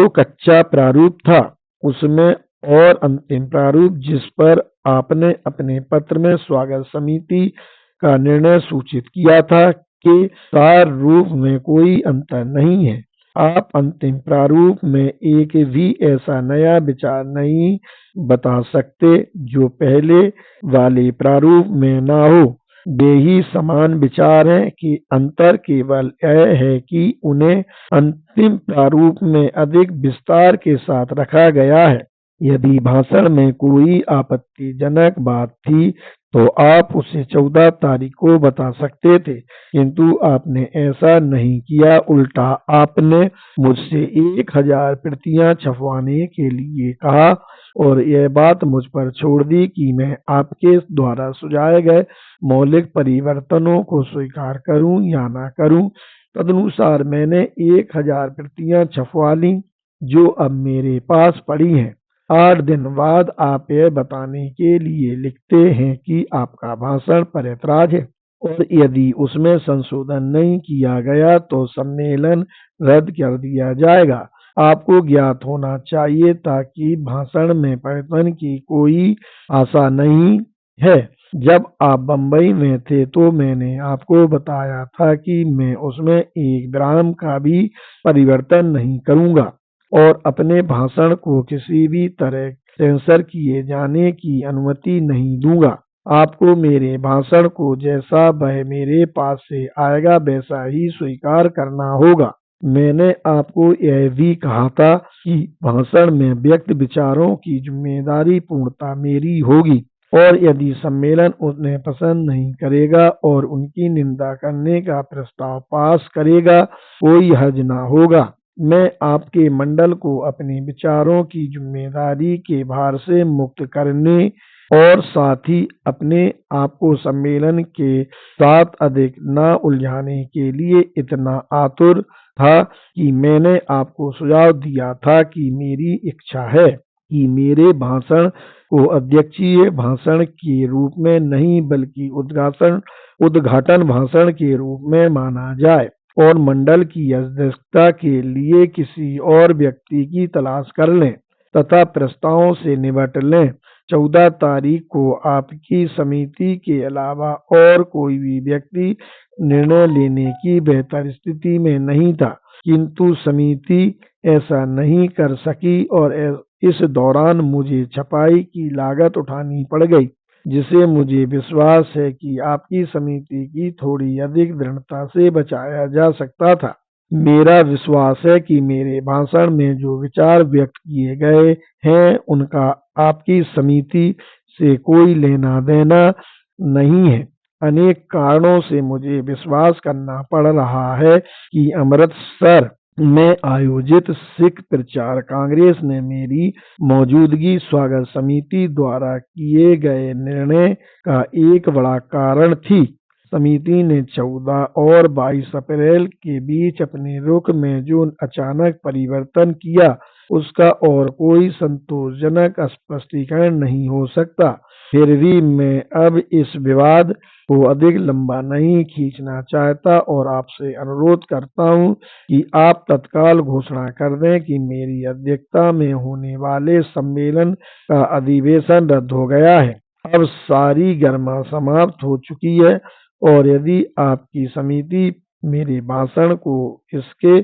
कच्चा प्रारूप था, उसमें और अंतिम प्रारूप जिस पर आपने अपने पत्र में स्वागत समिति का निर्णय सूचित किया था, के सार रूप में कोई अंतर नहीं है। आप अंतिम प्रारूप में एक भी ऐसा नया विचार नहीं बता सकते जो पहले वाले प्रारूप में ना हो। वे ही समान विचार हैं कि अंतर केवल यह है कि उन्हें अंतिम प्रारूप में अधिक विस्तार के साथ रखा गया है। यदि भाषण में कोई आपत्तिजनक बात थी तो आप उसे 14 तारीख को बता सकते थे, किंतु आपने ऐसा नहीं किया। उल्टा आपने मुझसे 1000 प्रतियां छपवाने के लिए कहा और यह बात मुझ पर छोड़ दी कि मैं आपके द्वारा सुझाए गए मौलिक परिवर्तनों को स्वीकार करूं या ना करूं। तदनुसार मैंने 1000 प्रतियां छपवा ली, जो अब मेरे पास पड़ी हैं। 8 दिन बाद आप यह बताने के लिए लिखते हैं कि आपका भाषण पर ऐतराज है और यदि उसमें संशोधन नहीं किया गया तो सम्मेलन रद्द कर दिया जाएगा। आपको ज्ञात होना चाहिए ताकि भाषण में परिवर्तन की कोई आशा नहीं है। जब आप बंबई में थे तो मैंने आपको बताया था कि मैं उसमें एक विराम का भी परिवर्तन नहीं करूंगा और अपने भाषण को किसी भी तरह सेंसर किए जाने की अनुमति नहीं दूंगा। आपको मेरे भाषण को जैसा वह मेरे पास से आएगा वैसा ही स्वीकार करना होगा। मैंने आपको यह भी कहा था कि भाषण में व्यक्त विचारों की जिम्मेदारी पूर्णतः मेरी होगी और यदि सम्मेलन उन्हें पसंद नहीं करेगा और उनकी निंदा करने का प्रस्ताव पास करेगा, कोई हर्ज ना होगा। मैं आपके मंडल को अपने विचारों की जिम्मेदारी के भार से मुक्त करने और साथ ही अपने आप को सम्मेलन के साथ अधिक न उलझाने के लिए इतना आतुर था कि मैंने आपको सुझाव दिया था कि मेरी इच्छा है कि मेरे भाषण को अध्यक्षीय भाषण के रूप में नहीं बल्कि उद्घाटन भाषण के रूप में माना जाए और मंडल की अध्यक्षता के लिए किसी और व्यक्ति की तलाश कर लें तथा प्रस्तावों से निपट लें। 14 तारीख को आपकी समिति के अलावा और कोई भी व्यक्ति निर्णय लेने की बेहतर स्थिति में नहीं था, किंतु समिति ऐसा नहीं कर सकी और इस दौरान मुझे छपाई की लागत उठानी पड़ गई, जिसे मुझे विश्वास है कि आपकी समिति की थोड़ी अधिक दृढ़ता से बचाया जा सकता था। मेरा विश्वास है कि मेरे भाषण में जो विचार व्यक्त किए गए हैं उनका आपकी समिति से कोई लेना देना नहीं है। अनेक कारणों से मुझे विश्वास करना पड़ रहा है कि अमृतसर में आयोजित सिख प्रचार कांग्रेस ने मेरी मौजूदगी स्वागत समिति द्वारा किए गए निर्णय का एक बड़ा कारण थी। समिति ने 14 और 22 अप्रैल के बीच अपने रुख में जो अचानक परिवर्तन किया उसका और कोई संतोषजनक स्पष्टीकरण नहीं हो सकता। फिर भी मैं अब इस विवाद को अधिक लंबा नहीं खींचना चाहता और आपसे अनुरोध करता हूं कि आप तत्काल घोषणा कर दें कि मेरी अध्यक्षता में होने वाले सम्मेलन का अधिवेशन रद्द हो गया है। अब सारी गर्मा समाप्त हो चुकी है और यदि आपकी समिति मेरे भाषण को इसके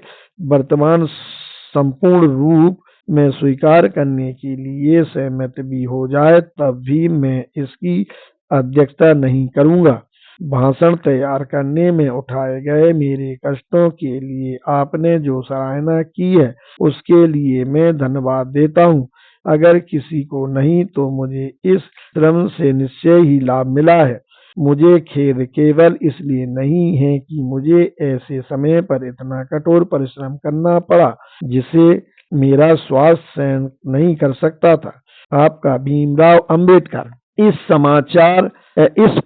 वर्तमान संपूर्ण रूप में स्वीकार करने के लिए सहमत भी हो जाए तब भी मैं इसकी अध्यक्षता नहीं करूंगा। भाषण तैयार करने में उठाए गए मेरे कष्टों के लिए आपने जो सराहना की है उसके लिए मैं धन्यवाद देता हूं। अगर किसी को नहीं तो मुझे इस श्रम से निश्चय ही लाभ मिला है। मुझे खेद केवल इसलिए नहीं है कि मुझे ऐसे समय पर इतना कठोर परिश्रम करना पड़ा जिसे मेरा स्वास्थ्य सहन नहीं कर सकता था। आपका भीमराव अंबेडकर। इस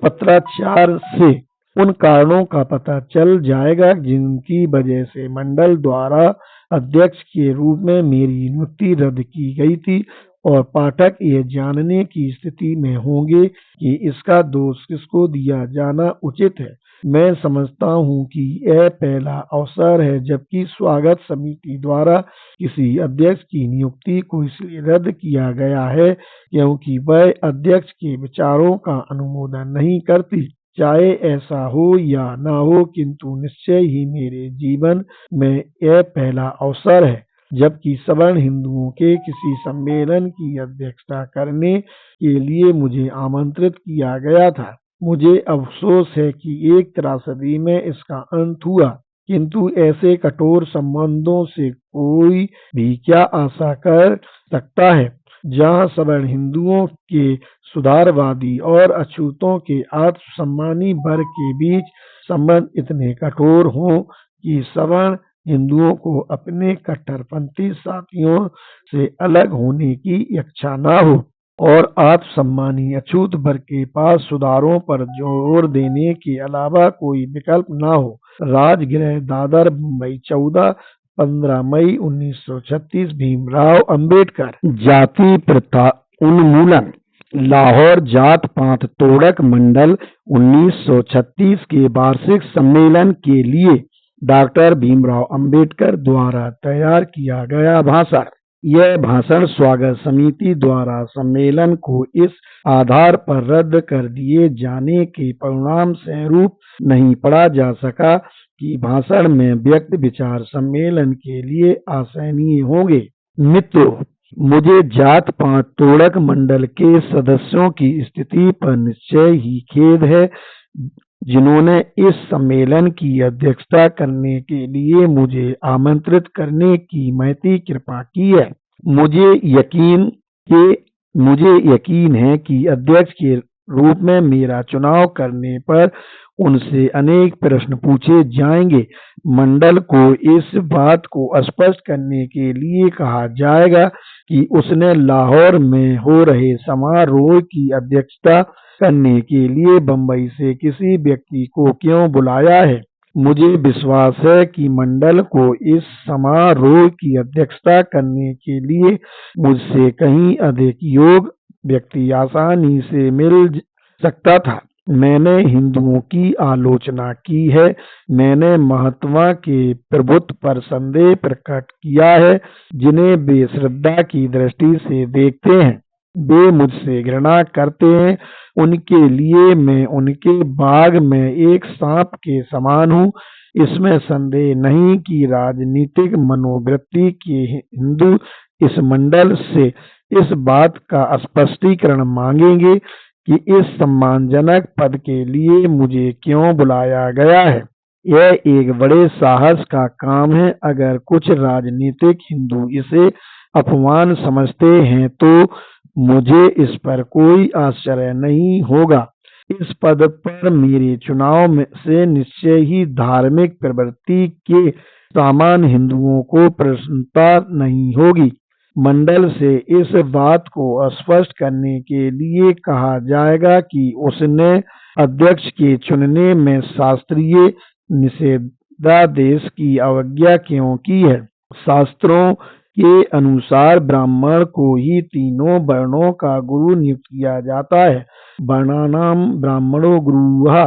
पत्राचार से उन कारणों का पता चल जाएगा जिनकी वजह से मंडल द्वारा अध्यक्ष के रूप में मेरी नियुक्ति रद्द की गई थी और पाठक यह जानने की स्थिति में होंगे कि इसका दोष किसको दिया जाना उचित है। मैं समझता हूं कि यह पहला अवसर है जबकि स्वागत समिति द्वारा किसी अध्यक्ष की नियुक्ति को इसलिए रद्द किया गया है क्योंकि वह अध्यक्ष के विचारों का अनुमोदन नहीं करती। चाहे ऐसा हो या ना हो किंतु निश्चय ही मेरे जीवन में यह पहला अवसर है जबकि सवर्ण हिंदुओं के किसी सम्मेलन की अध्यक्षता करने के लिए मुझे आमंत्रित किया गया था। मुझे अफसोस है कि एक त्रासदी में इसका अंत हुआ किंतु ऐसे कठोर संबंधों से कोई भी क्या आशा कर सकता है जहां सवर्ण हिंदुओं के सुधारवादी और अछूतों के आत्मसम्मानी वर्ग के बीच संबंध इतने कठोर हों कि सवर्ण हिंदुओं को अपने कट्टरपंथी साथियों से अलग होने की इच्छा न हो और आत्मसम्मानी अछूत वर्ग के पास सुधारों पर जोर देने के अलावा कोई विकल्प न हो। राजगृह दादर मुंबई 15 मई 1936। भीमराव अंबेडकर। जाति प्रथा उन्मूलन। लाहौर जात पात तोड़क मंडल 1936 के वार्षिक सम्मेलन के लिए डॉक्टर भीमराव अंबेडकर द्वारा तैयार किया गया भाषण। यह भाषण स्वागत समिति द्वारा सम्मेलन को इस आधार पर रद्द कर दिए जाने के परिणाम स्वरूप नहीं पढ़ा जा सका कि भाषण में व्यक्त विचार सम्मेलन के लिए आसनीय होंगे। मित्रों, मुझे जात पात तोड़क मंडल के सदस्यों की स्थिति पर निश्चय ही खेद है जिन्होंने इस सम्मेलन की अध्यक्षता करने के लिए मुझे आमंत्रित करने की महती कृपा की है। मुझे यकीन है कि अध्यक्ष के रूप में मेरा चुनाव करने पर उनसे अनेक प्रश्न पूछे जाएंगे। मंडल को इस बात को स्पष्ट करने के लिए कहा जाएगा कि उसने लाहौर में हो रहे समारोह की अध्यक्षता करने के लिए बंबई से किसी व्यक्ति को क्यों बुलाया है। मुझे विश्वास है कि मंडल को इस समारोह की अध्यक्षता करने के लिए मुझसे कहीं अधिक योग्य व्यक्ति आसानी से मिल सकता था। मैंने हिंदुओं की आलोचना की है। मैंने महात्मा के प्रभुत्व पर संदेह प्रकट किया है जिन्हें वे श्रद्धा की दृष्टि से देखते हैं। वे मुझसे घृणा करते हैं। उनके लिए मैं उनके बाग में एक सांप के समान हूँ। इसमें संदेह नहीं कि राजनीतिक मनोवृत्ति के हिंदू इस मंडल से इस बात का स्पष्टीकरण मांगेंगे कि इस सम्मानजनक पद के लिए मुझे क्यों बुलाया गया है। यह एक बड़े साहस का काम है। अगर कुछ राजनीतिक हिंदू इसे अपमान समझते हैं तो मुझे इस पर कोई आश्चर्य नहीं होगा। इस पद पर मेरे चुनाव से निश्चय ही धार्मिक प्रवृत्ति के सामान्य हिंदुओं को प्रसन्नता नहीं होगी। मंडल से इस बात को स्पष्ट करने के लिए कहा जाएगा कि उसने अध्यक्ष के चुनने में शास्त्रीय निषेधादेश की अवज्ञा क्यों की है। शास्त्रों के अनुसार ब्राह्मण को ही तीनों वर्णों का गुरु नियुक्त किया जाता है। वर्णानाम ब्राह्मणो गुरुः,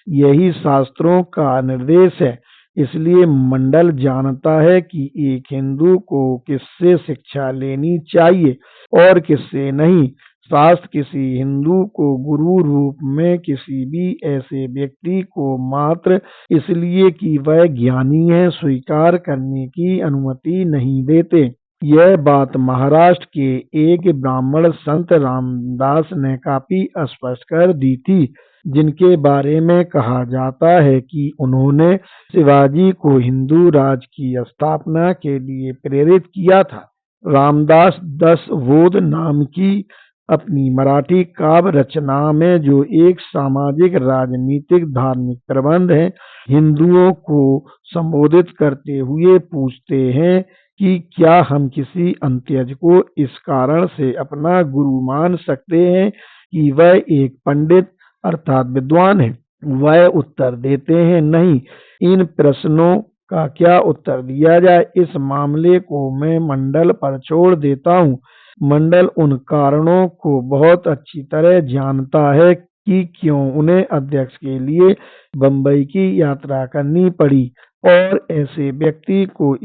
यही शास्त्रों का निर्देश है। इसलिए मंडल जानता है कि एक हिंदू को किससे शिक्षा लेनी चाहिए और किससे नहीं। शास्त्र किसी हिंदू को गुरु रूप में किसी भी ऐसे व्यक्ति को मात्र इसलिए कि वह ज्ञानी है स्वीकार करने की अनुमति नहीं देते। यह बात महाराष्ट्र के एक ब्राह्मण संत रामदास ने काफी स्पष्ट कर दी थी, जिनके बारे में कहा जाता है कि उन्होंने शिवाजी को हिंदू राज की स्थापना के लिए प्रेरित किया था। रामदास दशबोध नाम की अपनी मराठी काव्य रचना में, जो एक सामाजिक राजनीतिक धार्मिक प्रबंध है, हिंदुओं को संबोधित करते हुए पूछते हैं कि क्या हम किसी अंत्यज को इस कारण से अपना गुरु मान सकते हैं कि वह एक पंडित अर्थात विद्वान है। वह उत्तर देते हैं, नहीं। इन प्रश्नों का क्या उत्तर दिया जाए, इस मामले को मैं मंडल पर छोड़ देता हूँ। मंडल उन कारणों को बहुत अच्छी तरह जानता है कि क्यों उन्हें अध्यक्ष के लिए बंबई की यात्रा करनी पड़ी और ऐसे व्यक्ति को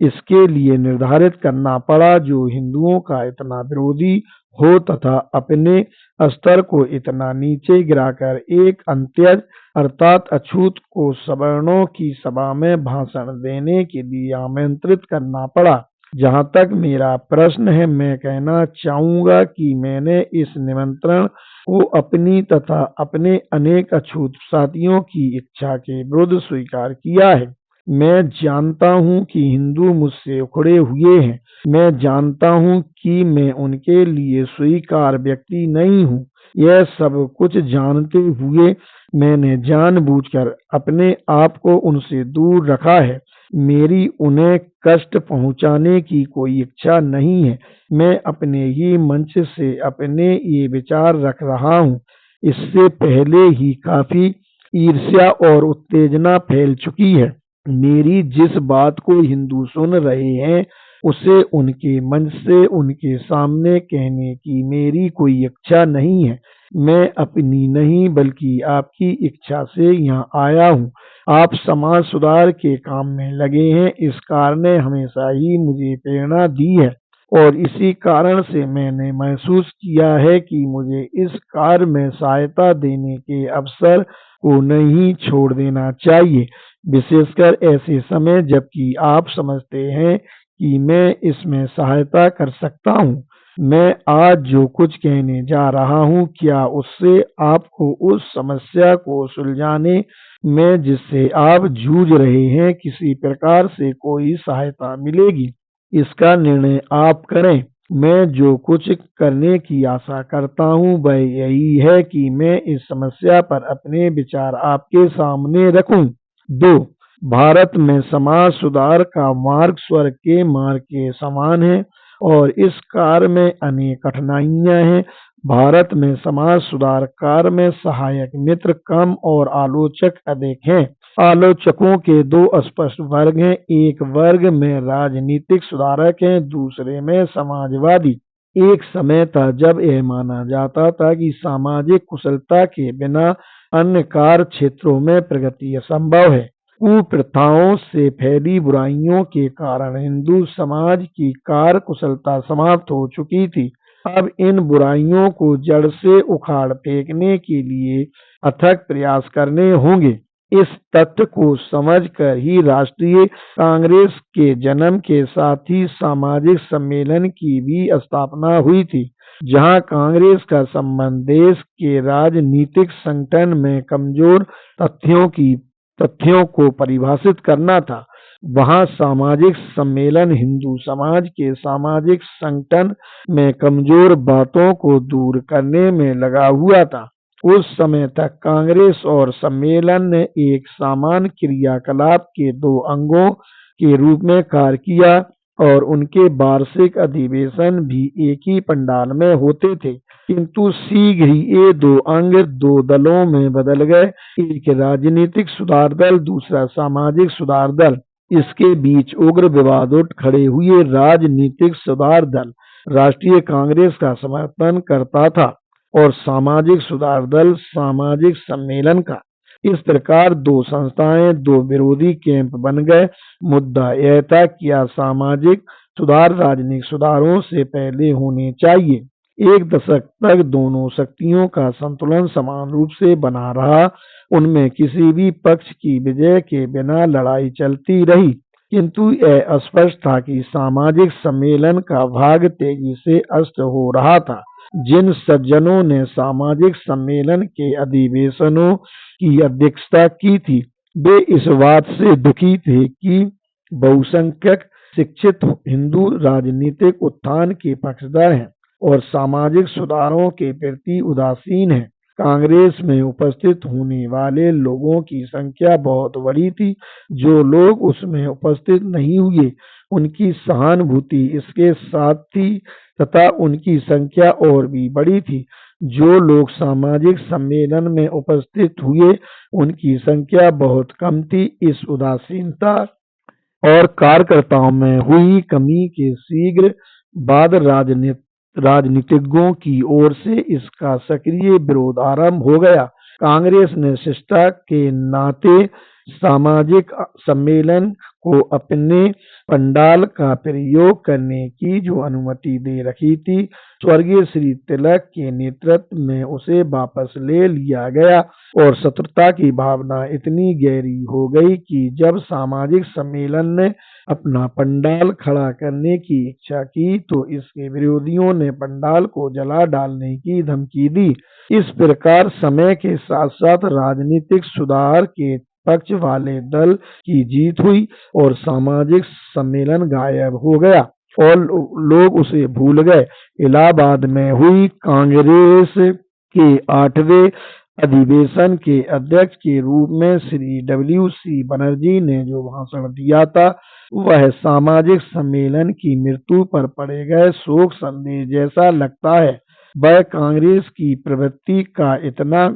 इसके लिए निर्धारित करना पड़ा जो हिंदुओं का इतना विरोधी हो तथा अपने स्तर को इतना नीचे गिराकर एक अंत्यज अर्थात अछूत को सवर्णों की सभा में भाषण देने के लिए आमंत्रित करना पड़ा। जहाँ तक मेरा प्रश्न है, मैं कहना चाहूँगा कि मैंने इस निमंत्रण को अपनी तथा अपने अनेक अछूत साथियों की इच्छा के विरुद्ध स्वीकार किया है। मैं जानता हूँ कि हिंदू मुझसे उखड़े हुए हैं। मैं जानता हूँ कि मैं उनके लिए स्वीकार व्यक्ति नहीं हूँ। यह सब कुछ जानते हुए मैंने जानबूझकर अपने आप को उनसे दूर रखा है। मेरी उन्हें कष्ट पहुंचाने की कोई इच्छा नहीं है। मैं अपने ही मंच से अपने ये विचार रख रहा हूँ। इससे पहले ही काफी ईर्ष्या और उत्तेजना फैल चुकी है। मेरी जिस बात को हिंदू सुन रहे हैं उसे उनके मंच से उनके सामने कहने की मेरी कोई इच्छा नहीं है। मैं अपनी नहीं बल्कि आपकी इच्छा से यहाँ आया हूँ। आप समाज सुधार के काम में लगे हैं, इस कार्य ने हमेशा ही मुझे प्रेरणा दी है और इसी कारण से मैंने महसूस किया है कि मुझे इस कार्य में सहायता देने के अवसर को नहीं छोड़ देना चाहिए, विशेषकर ऐसे समय जबकि आप समझते हैं कि मैं इसमें सहायता कर सकता हूँ। मैं आज जो कुछ कहने जा रहा हूँ, क्या उससे आपको उस समस्या को सुलझाने में जिससे आप जूझ रहे हैं किसी प्रकार से कोई सहायता मिलेगी, इसका निर्णय आप करें। मैं जो कुछ करने की आशा करता हूँ वह यही है कि मैं इस समस्या पर अपने विचार आपके सामने रखूं। 2. भारत में समाज सुधार का मार्ग स्वर्ग के मार्ग के समान है और इस कार्य में अनेक कठिनाइयां हैं। भारत में समाज सुधार कार्य में सहायक मित्र कम और आलोचक अधिक हैं। आलोचकों के दो स्पष्ट वर्ग हैं, एक वर्ग में राजनीतिक सुधारक हैं, दूसरे में समाजवादी। एक समय था जब यह माना जाता था कि सामाजिक कुशलता के बिना अन्य कार्य क्षेत्रों में प्रगति असंभव है। कुप्रथाओं से फैली बुराइयों के कारण हिंदू समाज की कार्य कुशलता समाप्त हो चुकी थी। अब इन बुराइयों को जड़ से उखाड़ फेंकने के लिए अथक प्रयास करने होंगे। इस तथ्य को समझकर ही राष्ट्रीय कांग्रेस के जन्म के साथ ही सामाजिक सम्मेलन की भी स्थापना हुई थी, जहां कांग्रेस का संबंध देश के राजनीतिक संगठन में कमजोर तथ्यों की तथ्यों को परिभाषित करना था। वहाँ सामाजिक सम्मेलन हिंदू समाज के सामाजिक संगठन में कमजोर बातों को दूर करने में लगा हुआ था। उस समय तक कांग्रेस और सम्मेलन ने एक समान क्रियाकलाप के दो अंगों के रूप में कार्य किया और उनके वार्षिक अधिवेशन भी एक ही पंडाल में होते थे। किंतु शीघ्र ही ये दो अंग दो दलों में बदल गए, एक राजनीतिक सुधार दल, दूसरा सामाजिक सुधार दल। इसके बीच उग्र विवाद उठ खड़े हुए। राजनीतिक सुधार दल राष्ट्रीय कांग्रेस का समर्थन करता था और सामाजिक सुधार दल सामाजिक सम्मेलन का। इस प्रकार दो संस्थाएं, दो विरोधी कैंप बन गए। मुद्दा यह था क्या सामाजिक सुधार राजनीतिक सुधारों से पहले होने चाहिए। एक दशक तक दोनों शक्तियों का संतुलन समान रूप से बना रहा। उनमें किसी भी पक्ष की विजय के बिना लड़ाई चलती रही, किंतु यह स्पष्ट था कि सामाजिक सम्मेलन का भाग तेजी से अस्त हो रहा था। जिन सज्जनों ने सामाजिक सम्मेलन के अधिवेशनों की अध्यक्षता की थी, वे इस बात से दुखी थे कि बहुसंख्यक शिक्षित हिंदू राजनीतिक उत्थान के पक्षधर हैं और सामाजिक सुधारों के प्रति उदासीन हैं। कांग्रेस में उपस्थित होने वाले लोगों की संख्या बहुत बड़ी थी। जो लोग उसमें उपस्थित नहीं हुए, उनकी सहानुभूति इसके साथ थी तथा उनकी संख्या और भी बड़ी थी। जो लोग सामाजिक सम्मेलन में उपस्थित हुए, उनकी संख्या बहुत कम थी। इस उदासीनता और कार्यकर्ताओं में हुई कमी के शीघ्र बाद राजनीतिज्ञों की ओर से इसका सक्रिय विरोध आरंभ हो गया। कांग्रेस ने शिष्टता के नाते सामाजिक सम्मेलन को अपने पंडाल का प्रयोग करने की जो अनुमति दे रखी थी, स्वर्गीय श्री तिलक के नेतृत्व में उसे वापस ले लिया गया और शत्रुता की भावना इतनी गहरी हो गई कि जब सामाजिक सम्मेलन ने अपना पंडाल खड़ा करने की इच्छा की तो इसके विरोधियों ने पंडाल को जला डालने की धमकी दी। इस प्रकार समय के साथ साथ राजनीतिक सुधार के पक्ष वाले दल की जीत हुई और सामाजिक सम्मेलन गायब हो गया और लोग उसे भूल गए। इलाहाबाद में हुई कांग्रेस के 8वें अधिवेशन के अध्यक्ष के रूप में श्री WC बनर्जी ने जो भाषण दिया था, वह सामाजिक सम्मेलन की मृत्यु पर पड़े गए शोक संदेश जैसा लगता है। वह कांग्रेस की प्रवृत्ति का इतना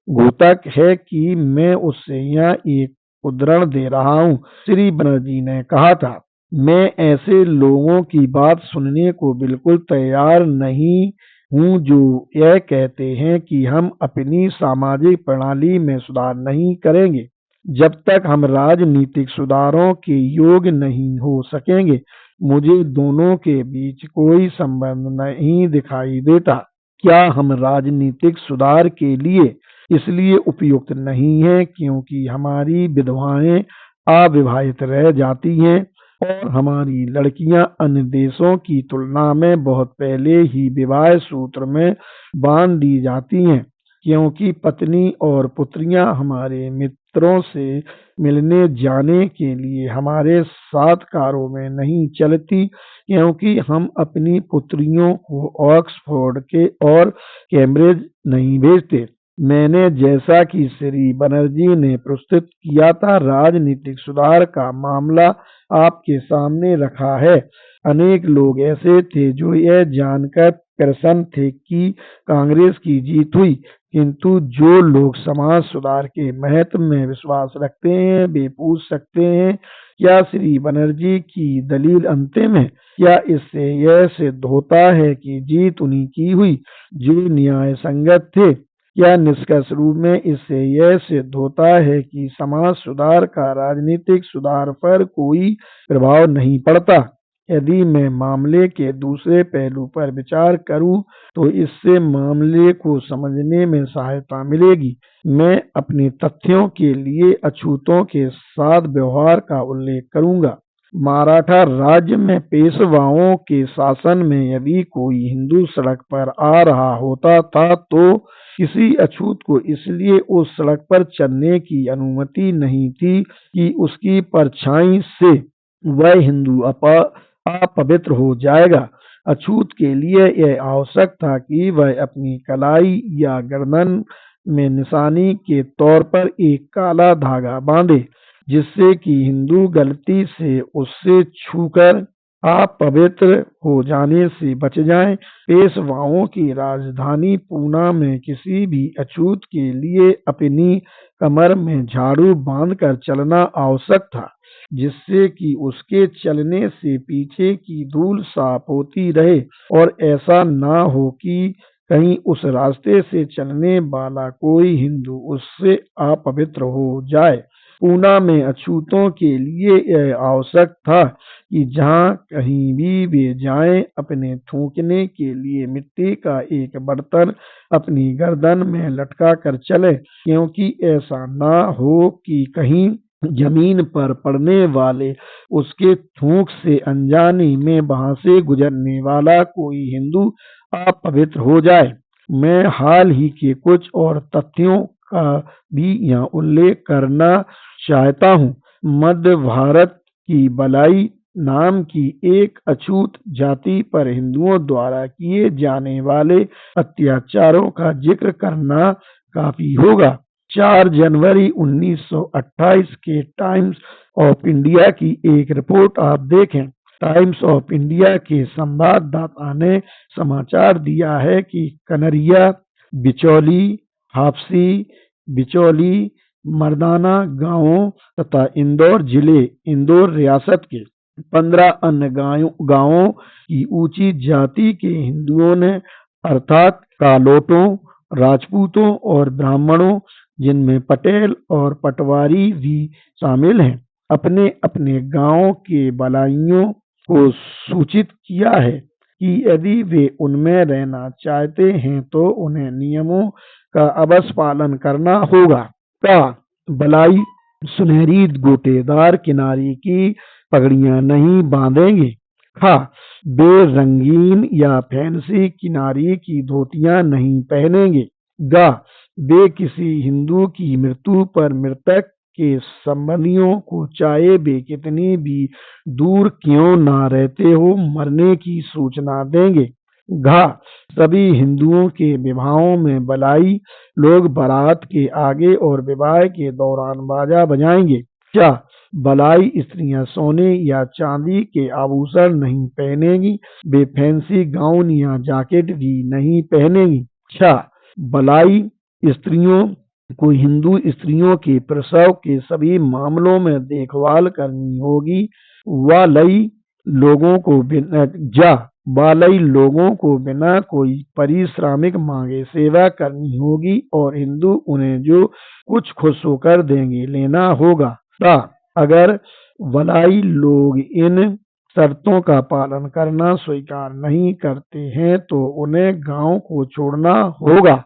घोतक है कि मैं उससे यहाँ एक उद्धरण दे रहा हूँ। श्री बनर्जी ने कहा था, मैं ऐसे लोगों की बात सुनने को बिल्कुल तैयार नहीं हूँ जो यह कहते हैं कि हम अपनी सामाजिक प्रणाली में सुधार नहीं करेंगे जब तक हम राजनीतिक सुधारों के योग्य नहीं हो सकेंगे। मुझे दोनों के बीच कोई संबंध नहीं दिखाई देता। क्या हम राजनीतिक सुधार के लिए इसलिए उपयुक्त नहीं हैं क्योंकि हमारी विधवाएं अविवाहित रह जाती हैं और हमारी लड़कियां अन्य देशों की तुलना में बहुत पहले ही विवाह सूत्र में बांध दी जाती हैं, क्योंकि पत्नी और पुत्रियां हमारे मित्रों से मिलने जाने के लिए हमारे साथ कारों में नहीं चलती, क्योंकि हम अपनी पुत्रियों को ऑक्सफोर्ड के और कैम्ब्रिज नहीं भेजते। मैंने जैसा कि श्री बनर्जी ने प्रस्तुत किया था, राजनीतिक सुधार का मामला आपके सामने रखा है। अनेक लोग ऐसे थे जो यह जानकर प्रसन्न थे कि कांग्रेस की जीत हुई, किंतु जो लोग समाज सुधार के महत्व में विश्वास रखते हैं वे पूछ सकते हैं, क्या श्री बनर्जी की दलील अंतिम है? क्या इससे यह सिद्ध होता है कि जीत उन्हीं की हुई जो न्याय संगत थे? क्या निष्कर्ष रूप में इससे यह सिद्ध होता है कि समाज सुधार का राजनीतिक सुधार पर कोई प्रभाव नहीं पड़ता? यदि मैं मामले के दूसरे पहलू पर विचार करूं तो इससे मामले को समझने में सहायता मिलेगी। मैं अपने तथ्यों के लिए अछूतों के साथ व्यवहार का उल्लेख करूंगा। मराठा राज्य में पेशवाओं के शासन में यदि कोई हिंदू सड़क पर आ रहा होता था तो किसी अछूत को इसलिए उस सड़क पर चलने की अनुमति नहीं थी कि उसकी परछाई से वह हिंदू अपवित्र हो जाएगा। अछूत के लिए यह आवश्यक था कि वह अपनी कलाई या गर्दन में निशानी के तौर पर एक काला धागा बांधे, जिससे कि हिंदू गलती से उससे छूकर अपवित्र हो जाने से बच जाएं। पेशवाओं की राजधानी पूना में किसी भी अछूत के लिए अपनी कमर में झाड़ू बांधकर चलना आवश्यक था, जिससे कि उसके चलने से पीछे की धूल साफ होती रहे और ऐसा न हो कि कहीं उस रास्ते से चलने वाला कोई हिंदू उससे अपवित्र हो जाए। पूना में अछूतों के लिए यह आवश्यक था कि जहाँ कहीं भी वे जाएं, अपने थूकने के लिए मिट्टी का एक बर्तन अपनी गर्दन में लटका कर चले, क्योंकि ऐसा न हो कि कहीं जमीन पर पड़ने वाले उसके थूक से अनजाने में वहां से गुजरने वाला कोई हिंदू अपवित्र हो जाए। मैं हाल ही के कुछ और तथ्यों का भी यहाँ उल्लेख करना चाहता हूँ। मध्य भारत की बलाई नाम की एक अछूत जाति पर हिंदुओं द्वारा किए जाने वाले अत्याचारों का जिक्र करना काफी होगा। 4 जनवरी 1928 के टाइम्स ऑफ इंडिया की एक रिपोर्ट आप देखें। टाइम्स ऑफ इंडिया के संवाददाता ने समाचार दिया है कि कनरिया, बिचौली, हापसी, बिचौली, मर्दाना गांवों तथा इंदौर जिले, इंदौर रियासत के 15 अन्य गांवों की ऊंची जाति के हिंदुओं ने अर्थात कालोटों, राजपूतों और ब्राह्मणों, जिनमें पटेल और पटवारी भी शामिल हैं, अपने अपने गांव के बलाइयों को सूचित किया है कि यदि वे उनमें रहना चाहते हैं तो उन्हें नियमों का अवश्य पालन करना होगा। का बलाई सुनहरी गोटेदार किनारी की पगड़ियां नहीं बांधेंगे। खा वे रंगीन या फैंसी किनारी की धोतियां नहीं पहनेंगे। गा वे किसी हिंदू की मृत्यु पर मृतक के संबंधियों को चाहे वे कितनी भी दूर क्यों ना रहते हो मरने की सूचना देंगे। घा सभी हिंदुओं के विवाहों में बलाई लोग बारात के आगे और विवाह के दौरान बाजा बजाएंगे। चा बलाई स्त्रियां सोने या चांदी के आभूषण नहीं पहनेंगी। वे फैंसी गाउन या जैकेट भी नहीं पहनेंगी। छा बलाई स्त्रियों को हिंदू स्त्रियों के प्रसव के सभी मामलों में देखभाल करनी होगी। वालई लोगों को बिना कोई पारिश्रमिक मांगे सेवा करनी होगी और हिंदू उन्हें जो कुछ खुश होकर देंगे लेना होगा। अगर वलाई लोग इन शर्तों का पालन करना स्वीकार नहीं करते हैं तो उन्हें गांव को छोड़ना होगा।